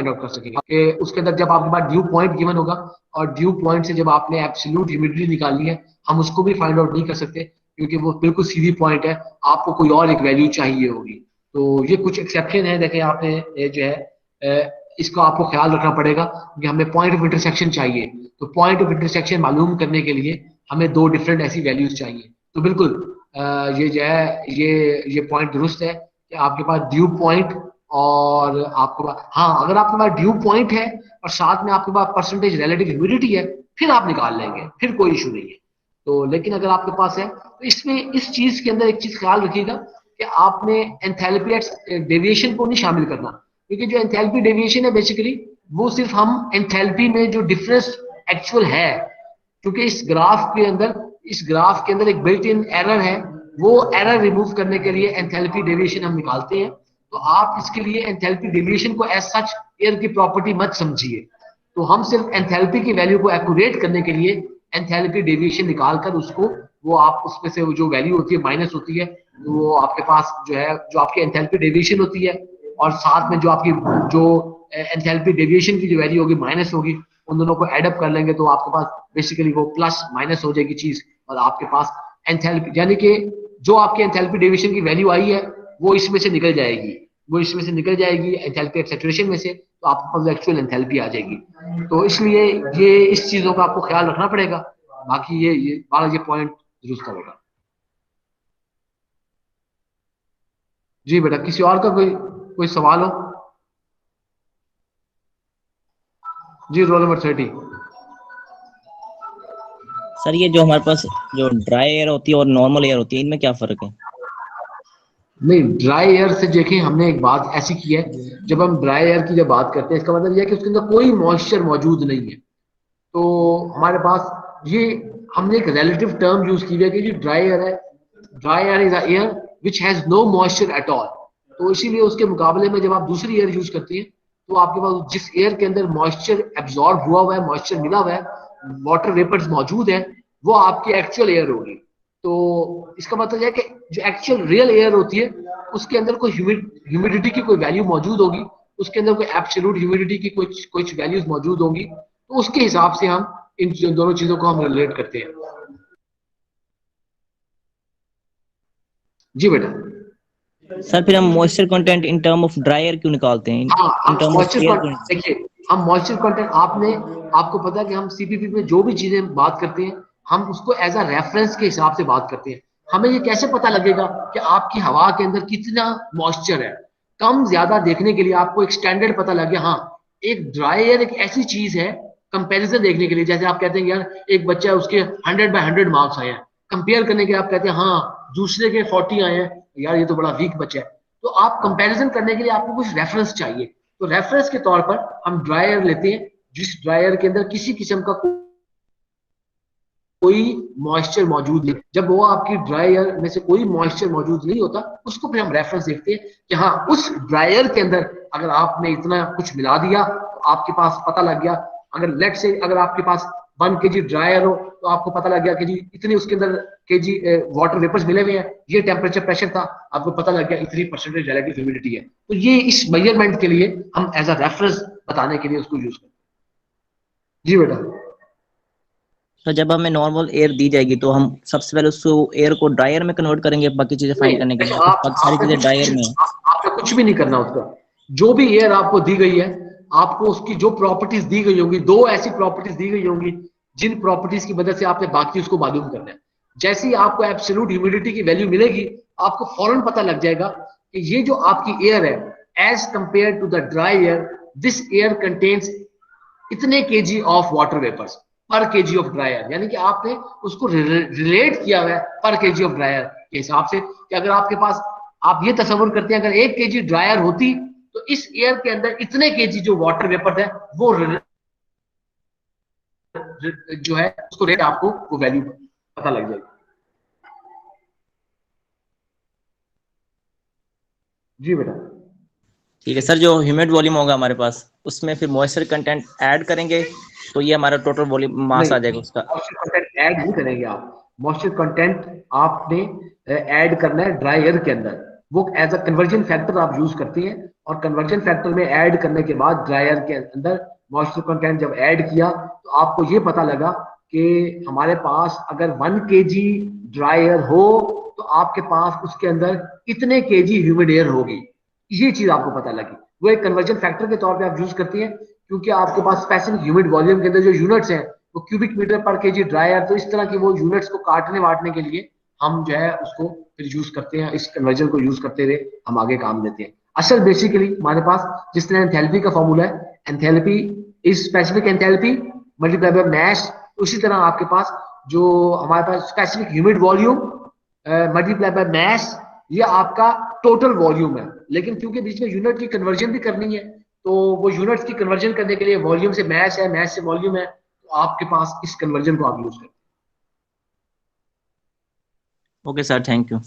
Speaker 1: आउट कर सकेंगे कि उसके अंदर जब आपके पास ड्यू पॉइंट गिवन होगा और ड्यू पॉइंट से जब आपने एब्सोल्यूट ह्यूमिडिटी निकालनी है, हम उसको भी फाइंड आउट नहीं कर सकते, क्योंकि वो बिल्कुल सीधी पॉइंट है, आपको कोई और एक वैल्यू चाहिए होगी। तो ये कुछ एक्सेप्शन है, देखें आपने ये जो है इसको आपको ख्याल रखना पड़ेगा कि हमें पॉइंट ऑफ इंटरसेक्शन चाहिए, तो पॉइंट ऑफ इंटरसेक्शन मालूम करने के लिए हमें दो डिफरेंट ऐसी वैल्यूज चाहिए। तो बिल्कुल ये जो है ये पॉइंट दुरुस्त है कि आपके पास ड्यू पॉइंट और आपके पास, हाँ अगर आपके पास ड्यू पॉइंट है और साथ में आपके पास परसेंटेज रिलेटिव ह्यूमिडिटी है, फिर आप निकाल लेंगे, फिर कोई इशू नहीं है। तो लेकिन अगर आपके पास है तो इसमें इस चीज के अंदर एक चीज ख्याल रखिएगा कि आपने एंथैल्पी डेविएशन को नहीं शामिल करना, क्योंकि जो एंथैल्पी डेविएशन है बेसिकली वो सिर्फ हम एंथैल्पी में जो डिफरेंस एक्चुअल है, क्योंकि इस ग्राफ के अंदर एक बिल्ट इन एरर है, वो एरर रिमूव करने के लिए एंथैल्पी डेविएशन हम निकालते हैं। तो आप इसके लिए एंथैल्पी डेविएशन को एज सच एयर की प्रॉपर्टी मत समझिए, तो हम सिर्फ एंथैल्पी की वैल्यू को एक्यूरेट करने के लिए एंथैल्पी डेविएशन निकालकर उसको, वो आप उसमें से जो वैल्यू होती है माइनस होती है, तो वो आपके पास जो है जो आपकी एंथैल्पी डेविएशन होती है और साथ में जो आपकी जो एंथैल्पी डेविएशन की जो वैल्यू होगी माइनस होगी, उन दोनों को एडअप कर लेंगे तो आपके पास बेसिकली वो प्लस माइनस हो जाएगी चीज, और आपके पास एंथैल्पी यानी कि जो आपकी एंथैल्पी डेविएशन की वैल्यू आई है वो इसमें से निकल जाएगी, एंथैल्पी एट सैचुरेशन में से, तो आपके पास एक्चुअल एंथैल्पी आ जाएगी। तो इसलिए ये इस चीजों का आपको ख्याल रखना पड़ेगा, बाकी ये पॉइंट दुरुस्त होगा। जी बेटा, किसी और का कोई सवाल हो? जी रोल नंबर 30।
Speaker 3: सर ये जो हमारे पास जो ड्राई एयर होती है और नॉर्मल एयर होती है, इनमें क्या फर्क है?
Speaker 1: नहीं, ड्राई एयर से देखें हमने एक बात ऐसी की है, जब हम ड्राई एयर की जब बात करते हैं इसका मतलब यह है कि उसके अंदर कोई मॉइस्चर मौजूद नहीं है, तो हमारे पास ये हमने एक रिलेटिव टर्म यूज की है कि जो ड्राई एयर है, dry air is air which has no moisture at all, तो इसीलिए उसके मुकाबले में जब आप दूसरी एयर यूज करती हैं तो आपके पास जिस एयर के अंदर मॉइस्चर एब्जॉर्ब हुआ है, मॉइस्चर मिला हुआ है, वाटर वेपर्स मौजूद है, वो आपकी एक्चुअल एयर होगी। तो इसका मतलब है कि जो एक्चुअल रियल एयर होती है उसके अंदर कोई ह्यूमिडिटी की कोई वैल्यू मौजूद होगी, उसके अंदर कोई एब्सोल्यूट ह्यूमिडिटी की कुछ वैल्यूज मौजूद होंगी, तो उसके हिसाब से हम इन दोनों चीजों को हम रिलेट करते हैं। जी बेटा।
Speaker 3: सर फिर हम moisture content in term of dryer क्यों निकालते हैं,
Speaker 1: हाँ,
Speaker 3: इन
Speaker 1: हम
Speaker 3: टर्म ऑफ
Speaker 1: मॉइस्चर
Speaker 3: एयर क्यों?
Speaker 1: कंटेंट देखिए, हम मॉइस्चर कंटेंट आपको पता है कि हम सीपीपी में जो भी चीजें बात करते हैं हम उसको एज अ रेफरेंस के हिसाब से बात करते हैं। हमें ये कैसे पता लगेगा कि आपकी हवा के अंदर कितना मॉइस्चर है? कम ज्यादा देखने के लिए आपको एक स्टैंडर्ड पता लग गया। हाँ, एक ड्राई एयर एक ऐसी चीज है कंपैरिजन देखने के लिए, जैसे आप कहते हैं यार एक बच्चा है उसके 100/100 मार्क्स आए हैं, कंपेयर करने के आप कहते हैं हाँ दूसरे के 40 आए हैं, यार ये तो बड़ा वीक बच्चा है। तो आप कंपैरिजन करने के लिए आपको कुछ रेफरेंस चाहिए। तो रेफरेंस के तौर पर हम ड्रायर लेते हैं जिस ड्रायर के अंदर किसी किस्म का कोई मॉइस्चर मौजूद नहीं। जब वो आपकी ड्रायर में से कोई मॉइस्चर मौजूद नहीं होता उसको फिर हम रेफरेंस देखते हैं कि हाँ उस ड्रायर के अंदर अगर आपने इतना कुछ मिला दिया तो आपके पास पता लग गया। अगर लेट से अगर आपके पास 1 kg ड्रायर हो तो आपको पता लग गया कि जी इतने उसके अंदर केजी वाटर वेपर्स मिले हुए हैं, ये टेम्परेचर प्रेशर था, आपको पता लग गया इतनी परसेंटेज रिलेटिव ह्यूमिडिटी है। तो ये इस मेजरमेंट के लिए हम एज अ रेफरेंस बताने के लिए उसको यूज करते हैं। जी बेटा।
Speaker 3: तो जब हमें नॉर्मल एयर दी जाएगी तो हम सबसे पहले उसको एयर को ड्रायर में कन्वर्ट करेंगे बाकी चीजें
Speaker 1: नहीं,
Speaker 3: फाइंड करने के लिए,
Speaker 1: देखो
Speaker 3: या फिर बाकी सारी चीजें ड्रायर में?
Speaker 1: आपने कुछ भी नहीं करना उसका। जो भी एयर आपको दी गई है आपको उसकी जो प्रॉपर्टीज दी गई होंगी, दो ऐसी प्रॉपर्टीज दी गई होंगी जिन प्रॉपर्टीज की वजह से आपने बाकी उसको मालूम करना है। जैसे ही आपको एब्सोल्यूट ह्यूमिडिटी की वैल्यू मिलेगी आपको फौरन पता लग जाएगा कि ये जो आपकी एयर है as compared to the dry air, this air contains इतने केजी ऑफ वाटर वेपर्स पर केजी ऑफ ड्रायर, यानी कि आपने उसको रिलेट किया हुआ है पर केजी ऑफ ड्रायर के हिसाब से कि अगर आपके पास आप ये तस्वीर करते हैं अगर 1 kg ड्रायर होती तो इस एयर के अंदर इतने केजी जो वाटर वेपर है वो जो है उसको रेट आपको वो वैल्यू पता लग जाएगी। जी बेटा।
Speaker 3: ठीक है सर, जो ह्यूमिड वॉल्यूम होगा हमारे पास उसमें फिर मॉइस्चर कंटेंट ऐड करेंगे तो ये हमारा टोटल वॉल्यूम मास
Speaker 1: नहीं,
Speaker 3: आ जाएगा उसका?
Speaker 1: मॉइस्चर कंटेंट ऐड नहीं करेंगे आप। मॉइस्चर कंटेंट आपने ऐड करना है ड्राई एयर के अंदर, वो एज अ कन्वर्जन फैक्टर आप यूज करते हैं और कन्वर्जन फैक्टर में ऐड करने के बाद ड्राई एयर के अंदर मॉइस्चर कंटेंट जब ऐड किया तो आपको ये पता लगा कि हमारे पास अगर 1 kg ड्राई एयर हो तो आपके पास उसके अंदर इतने केजी ह्यूमिड एयर होगी। ये चीज आपको पता लगी, वो एक कन्वर्जन फैक्टर के तौर पे आप यूज करती हैं क्योंकि आपके पास स्पेसिफिक ह्यूमिड वॉल्यूम के अंदर जो यूनिट्स हैं वो क्यूबिक मीटर पर केजी ड्राई एयर, तो इस तरह की वो यूनिट्स को काटने वाटने के लिए हम जो है उसको फिर यूज करते हैं। इस कन्वर्जन को यूज करते हुए हम आगे काम लेते हैं। असल बेसिकली हमारे पास जिस तरह एंथैल्पी का फॉर्मूला है, enthalpy is specific enthalpy multiply by mass, उसी तरह आपके पास जो हमारे पास specific humid volume multiply by mass ये आपका टोटल वॉल्यूम है। लेकिन क्योंकि बीच में यूनिट की कन्वर्जन भी करनी है तो वो यूनिट्स की कन्वर्जन करने के लिए वॉल्यूम से मैस है, मैस से वॉल्यूम है, तो आपके पास इस कन्वर्जन को आप यूज करते हैं।
Speaker 3: Okay sir, thank you.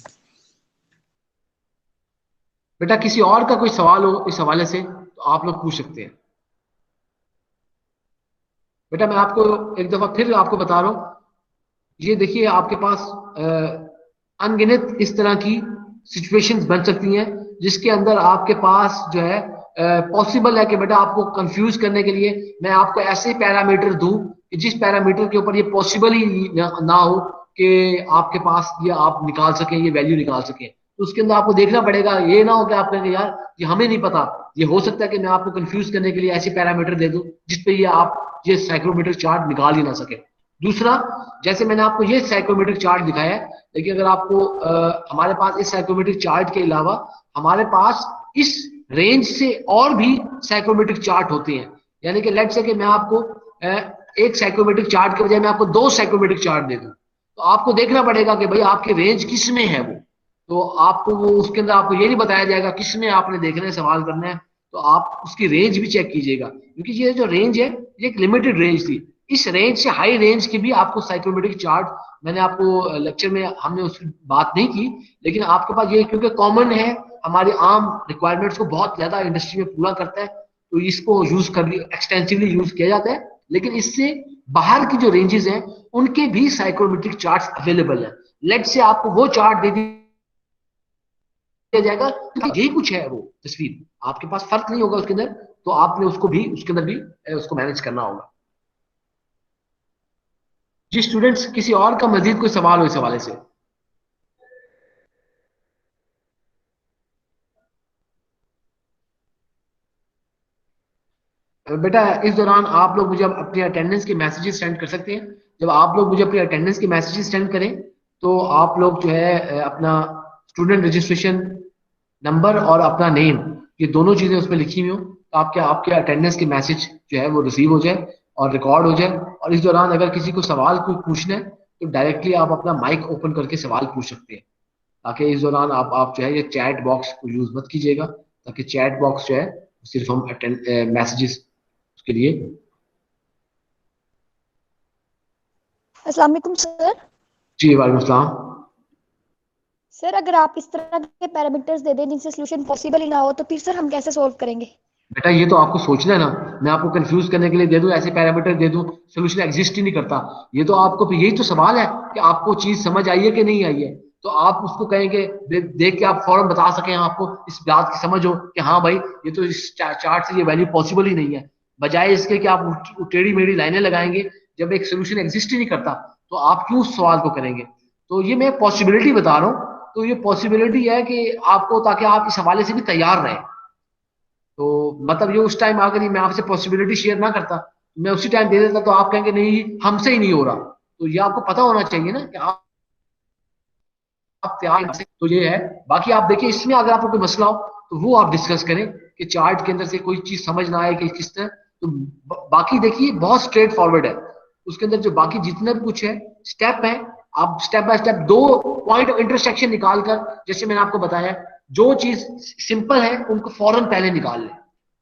Speaker 1: बेटा किसी और का कोई सवाल हो इस हवाले से तो आप लोग पूछ सकते हैं। बेटा मैं आपको एक दफा फिर आपको बता रहा हूं, ये देखिए आपके पास अनगिनत इस तरह की सिचुएशंस बन सकती हैं जिसके अंदर आपके पास जो है पॉसिबल है कि बेटा आपको कंफ्यूज करने के लिए मैं आपको ऐसे पैरामीटर दूं कि जिस पैरामीटर के ऊपर ये पॉसिबल ही ना हो कि आपके पास ये आप निकाल सकें, ये वैल्यू निकाल सकें। तो उसके अंदर आपको देखना पड़ेगा, ये ना हो कि आप कहेंगे यार ये हमें नहीं पता। ये हो सकता है कि मैं आपको कंफ्यूज करने के लिए ऐसे पैरामीटर दे दूं जिसपे ये आप ये साइक्रोमीटर चार्ट निकाल ही ना सके। दूसरा, जैसे मैंने आपको ये साइक्रोमेट्रिक चार्ट दिखाया है, लेकिन अगर आपको हमारे पास इस साइक्रोमेट्रिक चार्ट के अलावा हमारे पास इस रेंज से और भी साइक्रोमेट्रिक चार्ट होते हैं। यानी कि लेट्स से कि मैं आपको एक साइक्रोमेट्रिक चार्ट के बजाय मैं आपको 2 साइक्रोमेट्रिक चार्ट दे दूं तो आपको देखना पड़ेगा कि भाई आपकी रेंज किस में है वो। तो आपको वो उसके अंदर आपको ये नहीं बताया जाएगा किस में आपने देखना है, सवाल करना है, तो आप उसकी रेंज भी चेक कीजिएगा क्योंकि ये जो रेंज है ये एक लिमिटेड रेंज थी। इस रेंज से हाई रेंज की भी आपको साइक्रोमेट्रिक चार्ट मैंने आपको लेक्चर में हमने उसकी बात नहीं की, लेकिन आपके पास ये क्योंकि कॉमन है हमारी आम रिक्वायरमेंट्स को बहुत ज्यादा इंडस्ट्री में पूरा करता है तो इसको यूज कर एक्सटेंसिवली यूज किया जाता है। लेकिन इससे बाहर की जो रेंजेस हैं उनके भी साइक्रोमेट्रिक चार्ट्स अवेलेबल है। लेट से आपको वो चार्ट दे दिया जाएगा यही कुछ है वो तस्वीर, आपके पास फर्क नहीं होगा उसके अंदर, तो आपने उसको भी उसके अंदर भी उसको मैनेज करना होगा। जी स्टूडेंट्स, किसी और का मजीद कोई सवाल हो इस हवाले से? बेटा इस दौरान आप लोग मुझे अपनी अटेंडेंस के मैसेजेस सेंड कर सकते हैं। जब आप लोग मुझे अपनी अटेंडेंस के मैसेजेस सेंड करें तो आप लोग जो है अपना स्टूडेंट रजिस्ट्रेशन नंबर और अपना नेम, ये दोनों चीजें उसमें लिखी हुई हो, तो आपके आपके अटेंडेंस के मैसेज जो है वो रिसीव हो जाए और रिकॉर्ड हो जाए। और इस दौरान अगर किसी को सवाल कोई पूछना है तो डायरेक्टली आप अपना माइक ओपन करके सवाल पूछ सकते हैं। ताकि इस दौरान आप जो है ये चैट बॉक्स को यूज मत कीजिएगा, ताकि चैट बॉक्स जो है सिर्फ हम अटेंड मैसेजेस के लिए।
Speaker 4: अस्सलाम वालेकुम सर।
Speaker 1: जी वालेकुम सलाम।
Speaker 4: सर अगर आप इस तरह के पैरामीटर्स दे दें जिनसे सोल्यूशन पॉसिबल ही ना हो तो फिर सर हम कैसे सोल्व करेंगे?
Speaker 1: बेटा ये तो आपको सोचना है ना, मैं आपको कंफ्यूज करने के लिए दे दूं ऐसे पैरामीटर दे दूं, सोल्यूशन एग्जिस्ट ही नहीं करता। ये तो आपको यही तो सवाल है कि आपको चीज समझ आई है कि नहीं आई है। तो आप उसको कहेंगे देख के आप फौरन बता सकें, आपको इस बात की समझ हो कि हाँ भाई ये तो इस चार्ट से ये वैल्यू पॉसिबल ही नहीं है, बजाय इसके कि आप टेढ़ी मेढ़ी लाइनें लगाएंगे जब एक सोल्यूशन एग्जिस्ट ही नहीं करता। तो आप क्यों उस सवाल को करेंगे? तो ये मैं पॉसिबिलिटी बता रहा हूँ। तो ये पॉसिबिलिटी है कि आपको, ताकि आप इस हवाले से भी तैयार रहें। तो मतलब ये उस टाइम अगर मैं आपसे पॉसिबिलिटी शेयर ना करता, मैं उसी टाइम दे देता, तो आप कहेंगे नहीं हमसे ही नहीं हो रहा। तो ये आपको पता होना चाहिए ना कि आप तैयार हैं। तो ये है। बाकी आप देखिए इसमें अगर आपको कोई मसला हो तो वो आप डिस्कस करें कि चार्ट के अंदर से कोई चीज समझ ना आए कि किस तरह। तो बाकी देखिए बहुत स्ट्रेट फॉरवर्ड है। उसके अंदर जो बाकी जितने भी कुछ है स्टेप है, आप स्टेप बाय स्टेप दो पॉइंट ऑफ इंटरसेक्शन निकाल कर, जैसे मैंने आपको बताया, जो चीज सिंपल है उनको फौरन पहले निकाल लें।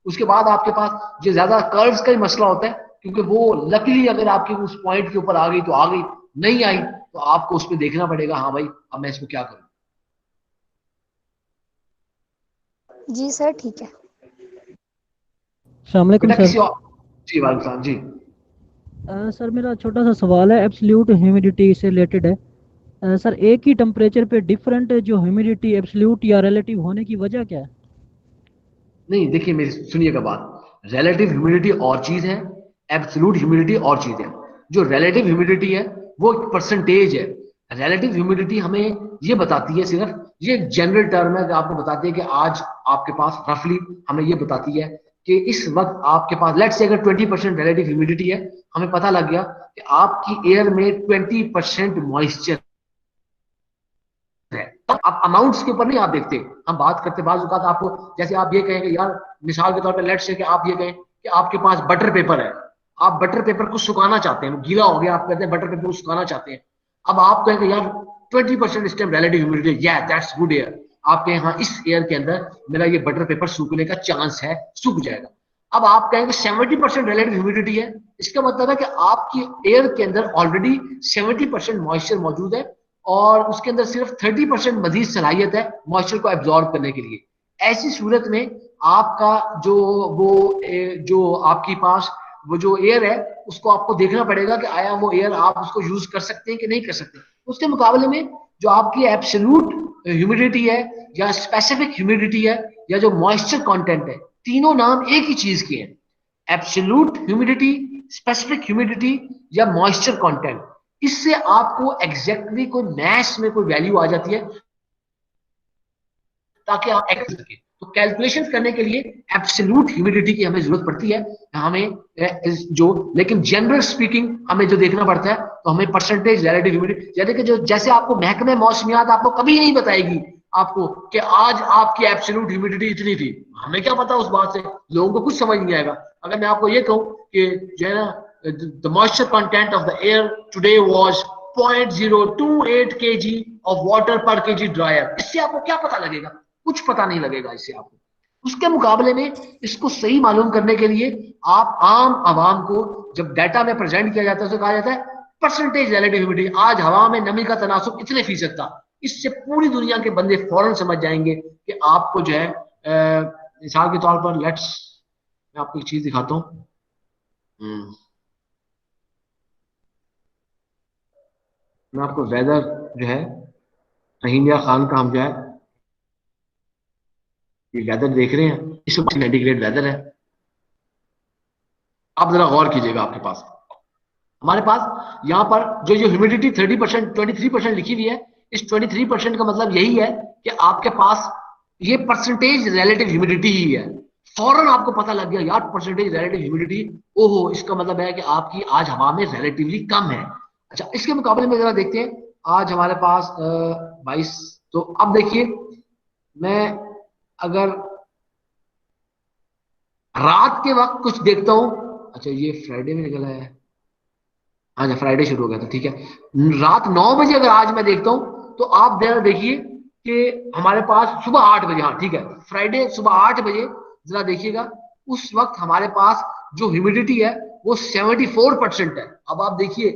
Speaker 1: उसके बाद आपके पास जो ज्यादा कर्व्स का ही मसला होता है, क्योंकि वो लकीली अगर आपकी उस पॉइंट के ऊपर आ गई तो आ गई, नहीं आई तो आपको उसमें देखना पड़ेगा हाँ भाई अब मैं इसको क्या करूं।
Speaker 4: जी सर ठीक है।
Speaker 5: अस्सलाम वालेकुम
Speaker 1: बेटा
Speaker 5: सर।
Speaker 1: किसी और? जी वालेकुम सलाम जी।
Speaker 5: सर मेरा छोटा सा सवाल है, एब्सोल्यूट ह्यूमिडिटी से रिलेटेड है। सर एक ही टेम्परेचर पे डिफरेंट जो ह्यूमिडिटी एब्सोल्यूट या रिलेटिव होने की वजह क्या है?
Speaker 1: नहीं देखिए मेरी सुनिएगा बात, रिलेटिव ह्यूमिडिटी और चीज है, एब्सोल्यूट ह्यूमिडिटी और चीज है। जो रिलेटिव ह्यूमिडिटी है वो एक परसेंटेज है। रिलेटिव ह्यूमिडिटी हमें ये बताती है, सिर्फ ये एक जनरल टर्म है, आपको बताती है कि आज आपके पास रफली हमें ये बताती है कि इस वक्त आपके पास लेट्स से अगर 20% रिलेटिव ह्यूमिडिटी है, हमें पता लग गया कि आपकी एयर में 20% मॉइस्चर है। आप अमाउंट्स के ऊपर नहीं आप देखते, हम बात करते बाज औकात आपको, जैसे आप ये कहें कि यार मिसाल के तौर पे लेट्स से कि आप ये कहें कि आपके पास बटर पेपर है, आप बटर पेपर को सुखाना चाहते हैं, गीला हो गया, आप कहते हैं बटर पेपर को सुखाना चाहते हैं। अब आप कहेंगे यार 20% इस टाइम रिलेटिव ह्यूमिडिटी, या दैट्स गुड एयर। आपके यहाँ इस एयर के अंदर मेरा ये बटर पेपर सूखने का चांस है, सूख जाएगा। अब आप कहेंगे 70% रिलेटिव ह्यूमिडिटी है, इसका मतलब है कि आपकी एयर के अंदर ऑलरेडी 70% मॉइस्चर मौजूद है और उसके अंदर सिर्फ 30% मजीद सलाहियत है मॉइस्चर को एब्जॉर्ब करने के लिए। ऐसी सूरत में आपका जो जो आपके पास वो जो एयर है उसको आपको देखना पड़ेगा कि आया वो एयर आप उसको यूज कर सकते हैं कि नहीं कर सकते। उसके मुकाबले में जो आपकी एब्सोल्यूट ह्यूमिडिटी है या स्पेसिफिक ह्यूमिडिटी है या जो मॉइस्चर कंटेंट है, तीनों नाम एक ही चीज के हैं। एब्सोल्यूट ह्यूमिडिटी, स्पेसिफिक ह्यूमिडिटी या मॉइस्चर कंटेंट, इससे आपको एग्जैक्टली कोई मैथ्स में कोई वैल्यू आ जाती है ताकि आप कर सके। तो कैलकुलेशन करने के लिए एब्सोल्यूट ह्यूमिडिटी की हमें जरूरत पड़ती है, हमें जो, लेकिन जनरल स्पीकिंग हमें जो देखना पड़ता है तो हमें परसेंटेज रिलेटिव ह्यूमिडिटी, यानी कि जो जैसे आपको महकमे मौसमियात आपको कभी नहीं बताएगी आपको कि आज आपकी एब्सोल्यूट ह्यूमिडिटी इतनी थी, हमें क्या पता उस बात से, लोगों को कुछ समझ नहीं आएगा। अगर मैं आपको ये कहूं कि जो है ना the moisture content of the air today was 0.028 kg of water per kg dryer, इससे आपको क्या पता लगेगा? कुछ पता नहीं लगेगा इससे आपको। उसके मुकाबले में इसको सही मालूम करने के लिए आप आम आवाम को जब डाटा में प्रेजेंट किया जाता है तो कहा जाता है परसेंटेज रिलेटिव ह्यूमिडिटी, आज हवा में नमी का तनासुब इतने फीसद था। इससे पूरी दुनिया के बंदे फौरन समझ जाएंगे कि आपको जो है मिसाल के तौर पर लेट्स, मैं आपको एक चीज दिखाता हूँ। मैं आपको वेदर जो है रहीमिया खान का, हम जो है ये वेदर देख रहे हैं, इस वक्त सेंटीग्रेड वेदर है। आप जरा गौर कीजिएगा आपके पास, हमारे पास यहाँ पर जो जो ह्यूमिडिटी 30%, 23% लिखी हुई है, इस 23% का मतलब यही है कि आपके पास ये परसेंटेज रिलेटिव ह्यूमिडिटी ही है। फौरन आपको पता लग गया यार परसेंटेज रिलेटिव ह्यूमिडिटी, ओहो, इसका मतलब है कि आपकी आज हवा में रिलेटिवली कम है। अच्छा, इसके मुकाबले में जरा देखते हैं, आज हमारे पास 22। तो अब देखिए, मैं अगर रात के वक्त कुछ देखता हूं, अच्छा ये फ्राइडे में निकला है, अच्छा फ्राइडे शुरू हो गया था, ठीक है। रात 9 बजे अगर आज मैं देखता हूं तो आप जरा देखिए कि हमारे पास सुबह 8 बजे, हाँ ठीक है, फ्राइडे सुबह 8 बजे जरा देखिएगा, उस वक्त हमारे पास जो ह्यूमिडिटी है वो 74% है। अब आप देखिए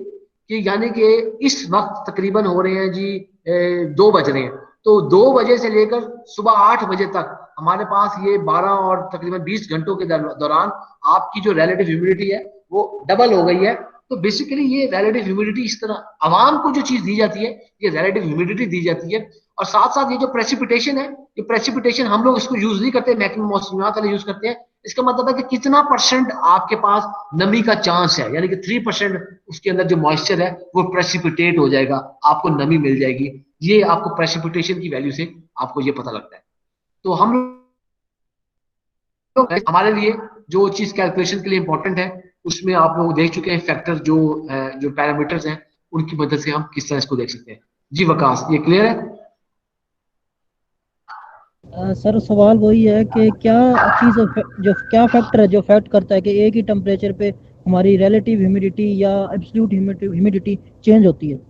Speaker 1: कि यानी कि इस वक्त तकरीबन हो रहे हैं जी 2 बज रहे हैं, तो 2 बजे से लेकर सुबह 8 बजे तक हमारे पास ये 12 और तकरीबन 20 घंटों के दौरान आपकी जो रिलेटिव ह्यूमिडिटी है वो डबल हो गई है। तो बेसिकली ये रिलेटिव ह्यूमिडिटी इस तरह आवाम को जो चीज दी जाती है, ये रिलेटिव ह्यूमिडिटी दी जाती है। और साथ साथ ये जो प्रेसिपिटेशन है, ये प्रेसिपिटेशन हम लोग इसको यूज नहीं करते, मैक्सिमम मौसमियात वाले यूज करते हैं। इसका मतलब है कि कितना परसेंट आपके पास नमी का चांस है, यानी कि 3% उसके अंदर जो मॉइस्चर है वो प्रेसिपिटेट हो जाएगा, आपको नमी मिल जाएगी। ये आपको प्रेसिपिटेशन की वैल्यू से आपको ये पता लगता है। तो हम लोग हमारे लिए जो चीज कैलकुलेशन के लिए इंपॉर्टेंट है, उसमें आप लोग देख चुके हैं फैक्टर जो जो पैरामीटर्स हैं, उनकी मदद से हम किस तरह इसको देख सकते हैं। जी वकास, ये क्लियर है?
Speaker 5: सर सवाल वही है कि क्या चीज़ जो क्या फैक्टर है जो फैक्ट करता है कि एक ही टेम्परेचर पे हमारी रिलेटिव ह्यूमिडिटी या एब्सोल्यूट ह्यूमिडिटी चेंज होती है।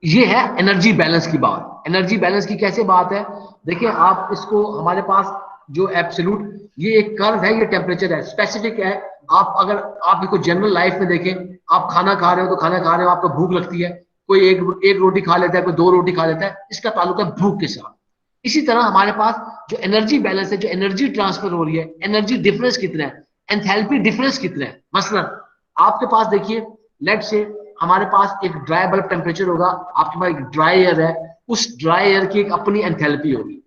Speaker 1: ये है एनर्जी बैलेंस की बात। एनर्जी बैलेंस की कैसे बात है, देखिए आप इसको, हमारे पास जो एब्सोल्यूट ये एक कर्व है, ये टेम्परेचर है, स्पेसिफिक है। आप अगर आप इसको जनरल लाइफ में देखें, आप खाना खा रहे हो तो खाना खा रहे हो, आपको भूख लगती है, कोई एक रोटी खा लेता है, कोई 2 रोटी खा लेता है, इसका ताल्लुक है भूख के साथ। इसी तरह हमारे पास जो एनर्जी बैलेंस है, जो एनर्जी ट्रांसफर हो रही है, एनर्जी डिफरेंस कितना है, एंथैल्पी डिफरेंस कितना है। मसलन आपके पास देखिए, लेट से हमारे पास एक ड्राई बल्ब टेम्परेचर होगा, आपके पास एक ड्राई एयर है, उस ड्राई एयर की एक अपनी एंथैल्पी होगी।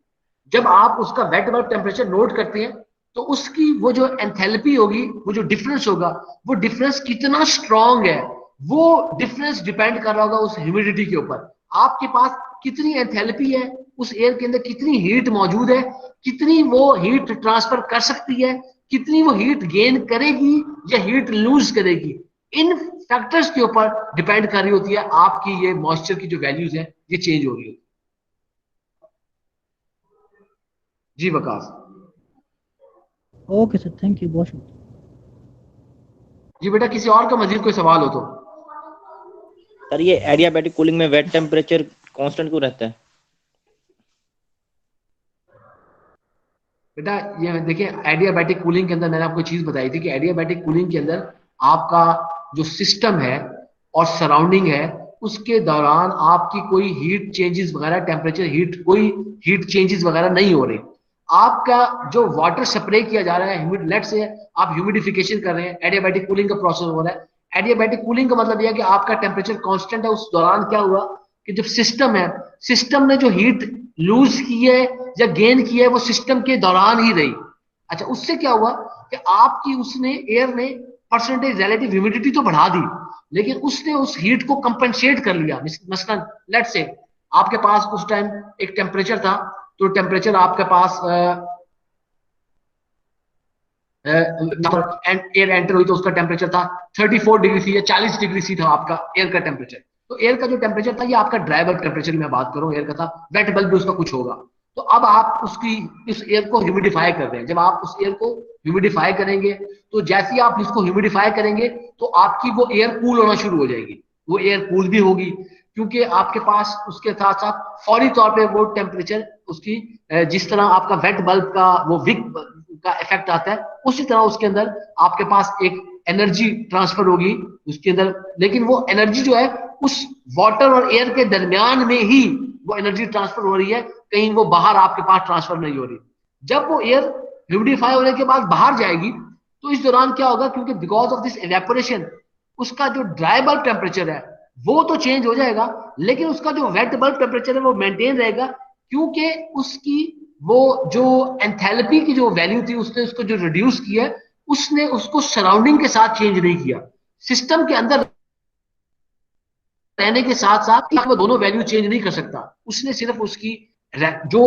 Speaker 1: जब आप उसका वेट बल्ब टेम्परेचर नोट करते हैं तो उसकी वो जो एंथैल्पी होगी, वो जो डिफरेंस होगा, वो डिफरेंस कितना स्ट्रांग है, वो डिफरेंस डिपेंड कर रहा होगा उस ह्यूमिडिटी के ऊपर। आपके पास कितनी एंथैल्पी है, उस एयर के अंदर कितनी हीट मौजूद है, कितनी वो हीट ट्रांसफर कर सकती है, कितनी वो हीट गेन करेगी या हीट लूज करेगी, इन फैक्टर्स के ऊपर डिपेंड कर रही होती है आपकी ये मॉइस्चर की जो वैल्यूज है, ये चेंज हो रही होती है। जी Waqas.
Speaker 5: Okay sir, thank you, बहुत शुक्रिया।
Speaker 1: जी बेटा, किसी और का मजीद कोई सवाल हो तो।
Speaker 3: सर ये एडियाबैटिक कूलिंग में वेट टेम्परेचर कांस्टेंट क्यों रहता है?
Speaker 1: बेटा ये देखिए, एडियाबैटिक कूलिंग के अंदर मैंने आपको चीज बताई थी कि एडियाबैटिक कूलिंग के अंदर आपका जो सिस्टम है और सराउंडिंग है, उसके दौरान आपकी कोई हीट चेंजेस वगैरह, टेम्परेचर हीट, कोई हीट चेंजेस वगैरह नहीं हो रही। आपका जो वाटर स्प्रे किया जा रहा है, ह्यूमिड, लेट से आप ह्यूमिडिफिकेशन कर रहे हैं, एडियाबैटिक कूलिंग का प्रोसेस हो रहा है। एडियाबैटिक कूलिंग का मतलब यह है कि आपका टेम्परेचर कांस्टेंट है। उस दौरान क्या हुआ कि जब सिस्टम है, सिस्टम ने जो हीट लूज की है या गेन की है, वो सिस्टम के दौरान ही रही। अच्छा, उससे क्या हुआ कि आपकी उसने, एयर ने परसेंटेज रिलेटिव ह्यूमिडिटी तो बढ़ा दी, लेकिन उसने उस हीट को कंपनसेट कर लिया। मसलन लेट से आपके पास उस टाइम एक टेम्परेचर था, तो टेम्परेचर आपके पास एयर एंटर हुई तो उसका टेम्परेचर था 34 डिग्री सी या 40 डिग्री सी था आपका एयर का टेम्परेचर। तो एयर का जो टेम्परेचर था, ये आपका ड्राई बल्ब टेम्परेचर में बात करूं, एयर का था। वेट बल्ब भी उसका कुछ होगा। तो अब आप उसकी इस एयर को ह्यूमिडिफाई कर रहे हैं। जब आप उस एयर को ह्यूमिडिफाई करेंगे, तो जैसे ही आप इसको ह्यूमिडिफाई करेंगे तो आपकी वो एयर कूल होना शुरू हो जाएगी। वो एयर कूल भी होगी क्योंकि आपके पास उसके साथ साथ फौरी तौर पे वो टेम्परेचर उसकी, जिस तरह आपका वेट बल्ब का वो विक का इफेक्ट आता है, उसी तरह उसके अंदर आपके पास एक एनर्जी ट्रांसफर होगी उसके अंदर। लेकिन वो एनर्जी जो है उस वाटर और एयर के दरमियान में ही वो एनर्जी ट्रांसफर हो रही है, कहीं वो बाहर आपके पास ट्रांसफर नहीं हो रही। जब वो एयर ह्यूमिडिफाई होने के बाद बाहर जाएगी, तो इस दौरान क्या होगा, क्योंकि बिकॉज ऑफ दिस इवेपोरेशन, उसका जो ड्राई बल्ब टेम्परेचर है वो तो चेंज हो जाएगा, लेकिन उसका जो वेट बल्ब टेम्परेचर है वो मेंटेन रहेगा, क्योंकि उसकी वो जो एंथैल्पी की जो वैल्यू थी उसने उसको जो रिड्यूस किया है, उसने उसको सराउंडिंग के साथ चेंज नहीं किया, सिस्टम के अंदर रहने के साथ साथ वो दोनों वैल्यू चेंज नहीं कर सकता। उसने सिर्फ उसकी जो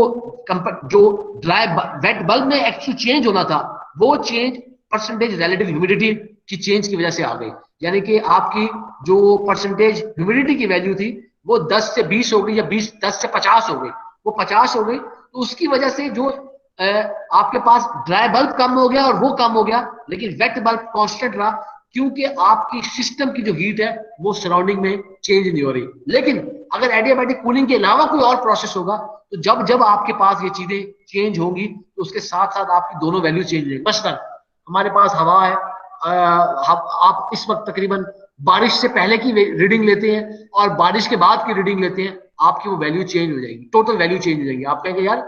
Speaker 1: जो ड्राई वेट बल्ब में एक्चुअली चेंज होना था वो चेंज परसेंटेज रिलेटिव ह्यूमिडिटी की चेंज की वजह से आ गई। यानी कि आपकी जो परसेंटेज ह्यूमिडिटी की वैल्यू थी वो 10 से 20 हो गई या 10 से 50 हो गई, वो 50 हो गई। तो उसकी वजह से जो आपके पास ड्राई बल्ब कम हो गया और वो कम हो गया, लेकिन वेट बल्ब कांस्टेंट रहा, क्योंकि आपकी सिस्टम की जो हीट है वो सराउंडिंग में चेंज नहीं हो रही। लेकिन अगर एडियाबैटिक कूलिंग के अलावा कोई और प्रोसेस होगा तो जब जब आपके पास ये चीजें चेंज होंगी तो उसके साथ साथ आपकी दोनों वैल्यू चेंज होंगी। मसलन हमारे पास हवा है, आप इस वक्त तकरीबन बारिश से पहले की रीडिंग लेते हैं और बारिश के बाद की रीडिंग लेते हैं, आपकी वो वैल्यू चेंज हो जाएगी, टोटल वैल्यू चेंज हो जाएगी। आप कहेंगे यार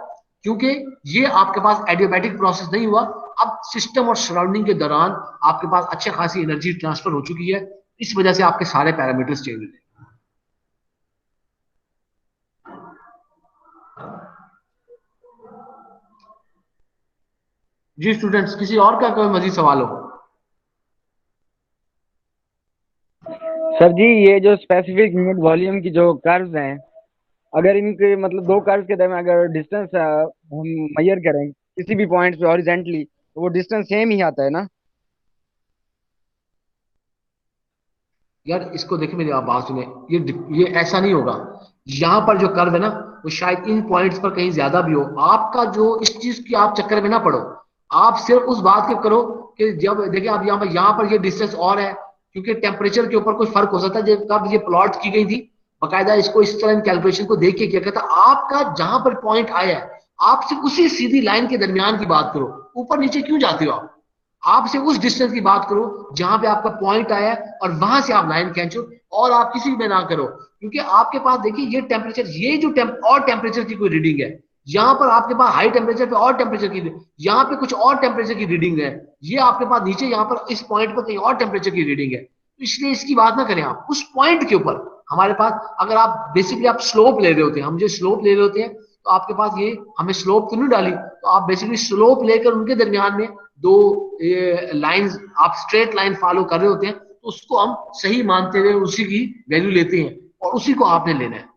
Speaker 1: क्योंकि ये आपके पास एडियाबैटिक प्रोसेस नहीं हुआ, अब सिस्टम और सराउंडिंग के दौरान आपके पास अच्छी खासी एनर्जी ट्रांसफर हो चुकी है, इस वजह से आपके सारे पैरामीटर्स चेंज हो जाएंगे। जी स्टूडेंट्स, किसी और का कोई मजीद सवाल हो?
Speaker 6: सर जी ये जो स्पेसिफिक यूनिट वॉल्यूम की जो कर्व्स हैं, अगर इनके मतलब दो कर्व्स के दरमियान अगर डिस्टेंस हम मेजर करें किसी भी पॉइंट पे हॉरिजेंटली तो वो डिस्टेंस सेम ही आता है ना?
Speaker 1: यार इसको देखिए, मेरी आप बात सुने, ये ऐसा नहीं होगा। यहाँ पर जो कर्व है ना वो शायद इन पॉइंट्स पर कहीं ज्यादा भी हो, आपका जो इस चीज की आप चक्कर में ना पड़ो, आप सिर्फ उस बात के करो कि जब देखिए आप यहाँ पर ये डिस्टेंस और है, क्योंकि टेम्परेचर के ऊपर कोई फर्क हो सकता है। जब कब ये प्लॉट की गई थी बाकायदा, इसको इस तरह कैलकुलेशन को देख के किया गया था। आपका जहां पर पॉइंट आया है आप सिर्फ उसी सीधी लाइन के दरमियान की बात करो, ऊपर नीचे क्यों जाते हो आप सिर्फ उस डिस्टेंस की बात करो जहां पे आपका पॉइंट आया है और वहां से आप लाइन खींचो, और आप किसी में ना करो। क्योंकि आपके पास देखिए ये टेम्परेचर, ये जो और टेम्परेचर की कोई रीडिंग है, यहाँ पर आपके पास हाई टेम्परेचर पे और टेम्परेचर की, यहाँ पे कुछ और टेम्परेचर की रीडिंग है, ये आपके पास नीचे यहाँ पर इस पॉइंट पर कहीं और टेम्परेचर की रीडिंग है। तो इसलिए इसकी बात ना करें आप उस पॉइंट के ऊपर। हमारे पास अगर आप बेसिकली आप स्लोप ले रहे होते हैं, हम जो स्लोप ले रहे होते हैं, तो आपके पास ये हमने स्लोप तो नहीं डाली, तो आप बेसिकली स्लोप लेकर उनके दरमियान में दो लाइंस आप स्ट्रेट लाइन फॉलो कर रहे होते हैं, तो उसको हम सही मानते हुए उसी की वैल्यू लेते हैं और उसी को आपने लेना है।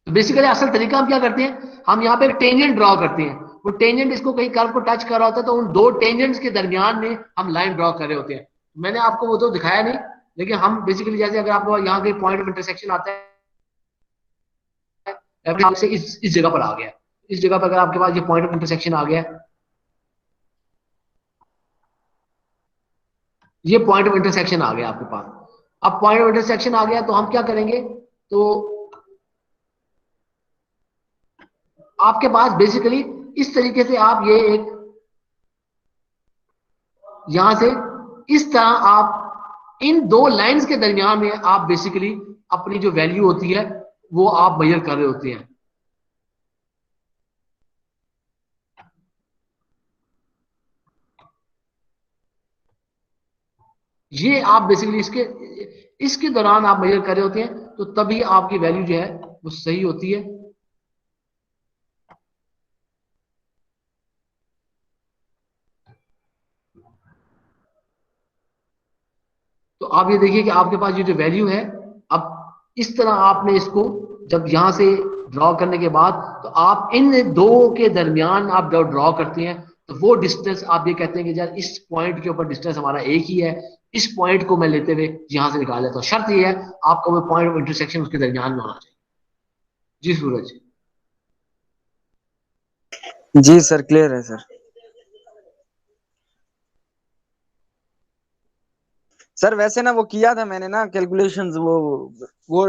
Speaker 1: तो बेसिकली असल तरीका हम क्या करते हैं, हम यहाँ पे टेंजेंट ड्रॉ करते हैं, वो टेंजेंट इसको कहीं कर्व को टच कर रहा होता है, तो उन दो टेंजेंट्स के दरमियान में हम लाइन ड्रॉ कर रहे होते हैं। मैंने आपको वो तो दिखाया नहीं, लेकिन हम बेसिकली जैसे अगर आपको यहाँ पे पॉइंट ऑफ इंटरसेक्शन आता है से इस जगह पर आ गया, इस जगह पर अगर आपके पास ये पॉइंट ऑफ इंटरसेक्शन आ गया, ये पॉइंट ऑफ इंटरसेक्शन आ गया आपके पास। अब पॉइंट ऑफ इंटरसेक्शन आ गया तो हम क्या करेंगे, तो आपके पास बेसिकली इस तरीके से आप ये एक यहां से इस तरह आप इन दो लाइंस के दरमियान में आप बेसिकली अपनी जो वैल्यू होती है वो आप मेजर कर रहे होते हैं। ये आप बेसिकली इसके दौरान आप मेजर कर रहे होते हैं, तो तभी आपकी वैल्यू जो है वो सही होती है। तो आप ये देखिए कि आपके पास ये जो वैल्यू है, अब इस तरह आपने इसको जब यहां से ड्रॉ करने के बाद, तो आप इन दो के दरमियान आप जब ड्रॉ करते हैं तो वो डिस्टेंस आप ये कहते हैं कि यार इस पॉइंट के ऊपर डिस्टेंस हमारा एक ही है, इस पॉइंट को मैं लेते हुए यहां से निकाल लेता हूं। शर्त ये है आपका वो पॉइंट ऑफ इंटरसेक्शन उसके दरमियान में होना चाहिए। जी सूरज।
Speaker 6: जी सर क्लियर है सर। सर वैसे ना वो किया था मैंने ना कैलकुलेशंस, वो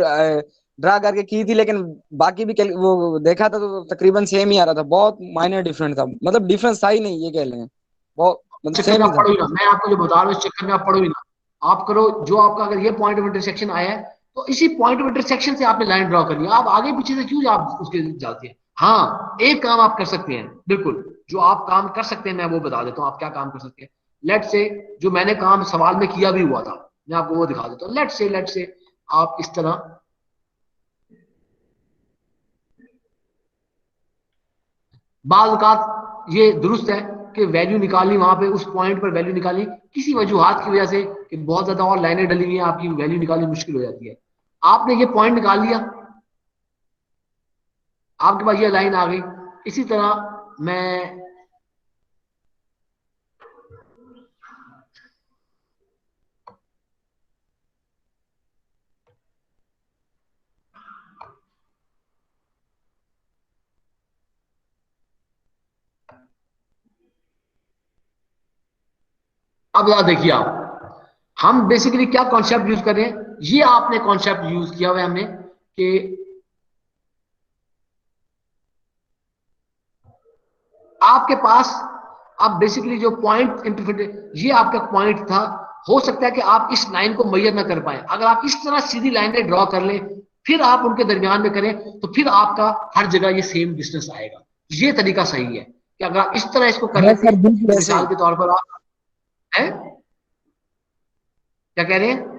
Speaker 6: ड्रा करके की थी, लेकिन बाकी भी वो देखा था तो तकरीबन सेम ही आ रहा था, बहुत माइनर डिफरेंस था, मतलब डिफरेंस था ही नहीं ये कह लें, बहुत मतलब
Speaker 1: चक्कर
Speaker 6: सेम
Speaker 1: में
Speaker 6: ही
Speaker 1: आप
Speaker 6: था।
Speaker 1: पढ़ो ही ना, मैं आपको जो बता रहा हूँ इस चक्कर में आप पढ़ो ही ना, आप करो जो आपका अगर ये पॉइंट ऑफ इंटरसेक्शन आया है तो इसी पॉइंट ऑफ इंटरसेक्शन से आपने लाइन ड्रॉ करनी है, आप आगे पीछे से क्यों आप उसके जाते हैं। हाँ एक काम आप कर सकते हैं, बिल्कुल जो आप काम कर सकते हैं मैं वो बता देता हूँ आप क्या काम कर सकते हैं। लेट से जो मैंने काम सवाल में किया भी हुआ था मैं आपको वो दिखा देता हूँ। लेट से आप इस तरह बाज़ औक़ात ये दुरुस्त है कि वैल्यू निकालनी, वहां पे उस पॉइंट पर वैल्यू निकालनी किसी वजूहात की वजह से कि बहुत ज्यादा और लाइनें डली हुई हैं, आपकी वैल्यू निकालनी मुश्किल हो जाती है। आपने ये पॉइंट निकाल लिया, आपके पास ये लाइन आ गई। इसी तरह मैं अब यहां देखिए आप, हम बेसिकली क्या कॉन्सेप्ट यूज कर रहे हैं, ये आपने कॉन्सेप्ट यूज किया हुआ है हमने कि आपके पास अब बेसिकली जो पॉइंट इंटरप्रिटेट, ये आपका पॉइंट था। हो सकता है कि आप इस लाइन को मैयर ना कर पाए, अगर आप इस तरह सीधी लाइनें ड्रॉ कर लें फिर आप उनके दरमियान में करें तो फिर आपका हर जगह ये सेम डिस्टेंस आएगा। ये तरीका सही है कि अगर आप इस तरह इसको कर
Speaker 6: यस
Speaker 1: लेते
Speaker 6: सर,
Speaker 1: हैं,
Speaker 6: बिल्कुल ऐसे
Speaker 1: मिसाल
Speaker 6: ही।
Speaker 1: के तौर पर आप है क्या कह रहे हैं?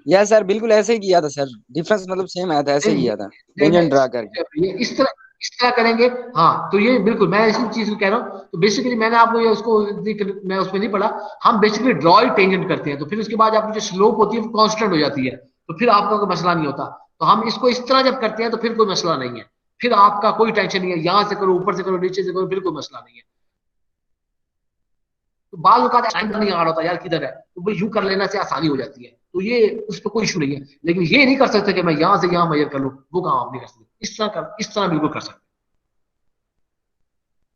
Speaker 6: यस सर, बिल्कुल ऐसे ही किया था सर, डिफरेंस मतलब सेम आया था, ऐसे ही
Speaker 1: नहीं
Speaker 6: किया था
Speaker 1: नहीं
Speaker 6: टेंजेंट ड्रा करके।
Speaker 1: ये इस तरह करेंगे। हाँ तो ये बिल्कुल मैं इसी चीज को कह रहा हूँ। तो बेसिकली मैंने आपको ये उसको मैं उसमें नहीं पढ़ा, हम बेसिकली ड्रॉ ही टेंजेंट करते हैं, तो फिर उसके बाद आपकी जो स्लोप होती है वो कांस्टेंट हो जाती है, तो फिर आपका कोई मसला नहीं होता। तो हम इसको इस तरह जब करते हैं तो फिर कोई मसला नहीं है, फिर आपका कोई टेंशन नहीं है, यहां से करो, ऊपर से करो, नीचे से करो, फिर कोई मसला नहीं है। तो बाल का नहीं आ रहा होता यार किधर है, तो भाई यूं कर लेना से आसानी हो जाती है, तो ये उस पर कोई इशू नहीं है। लेकिन ये नहीं कर सकते कि मैं यहां से यहां मेजर कर लूं, वो काम आप नहीं कर सकते। इस तरह बिल्कुल कर सकते।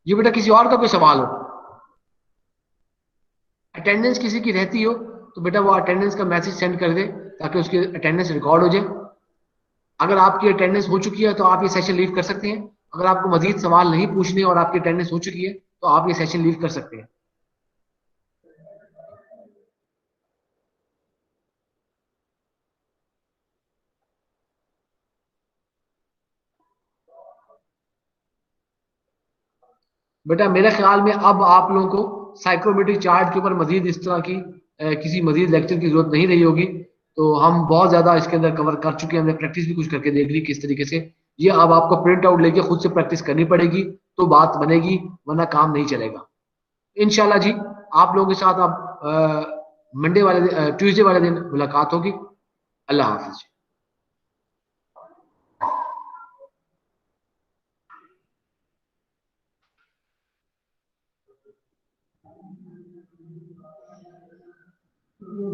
Speaker 1: ये बेटा किसी और का कोई सवाल हो, अटेंडेंस किसी की रहती हो तो बेटा वो अटेंडेंस का मैसेज सेंड कर दे ताकि उसकी अटेंडेंस रिकॉर्ड हो जाए। अगर आपकी अटेंडेंस हो चुकी है तो आप ये सेशन लीव कर सकते हैं। अगर आपको मजीद सवाल नहीं पूछने और आपकी अटेंडेंस हो चुकी है तो आप ये सेशन लीव कर सकते हैं। बेटा मेरे ख्याल में अब आप लोगों को साइक्रोमेट्रिक चार्ट के ऊपर मजीद इस तरह की किसी मजीद लेक्चर की जरूरत नहीं रही होगी। तो हम बहुत ज्यादा इसके अंदर कवर कर चुके हैं, हमने प्रैक्टिस भी कुछ करके देख ली किस तरीके से। ये अब आपको प्रिंट आउट लेके खुद से प्रैक्टिस करनी पड़ेगी तो बात बनेगी, वरना काम नहीं चलेगा। इंशाल्लाह जी आप लोगों के साथ अब मंडे वाले दिन, ट्यूसडे वाले दिन मुलाकात होगी। अल्लाह हाफिज।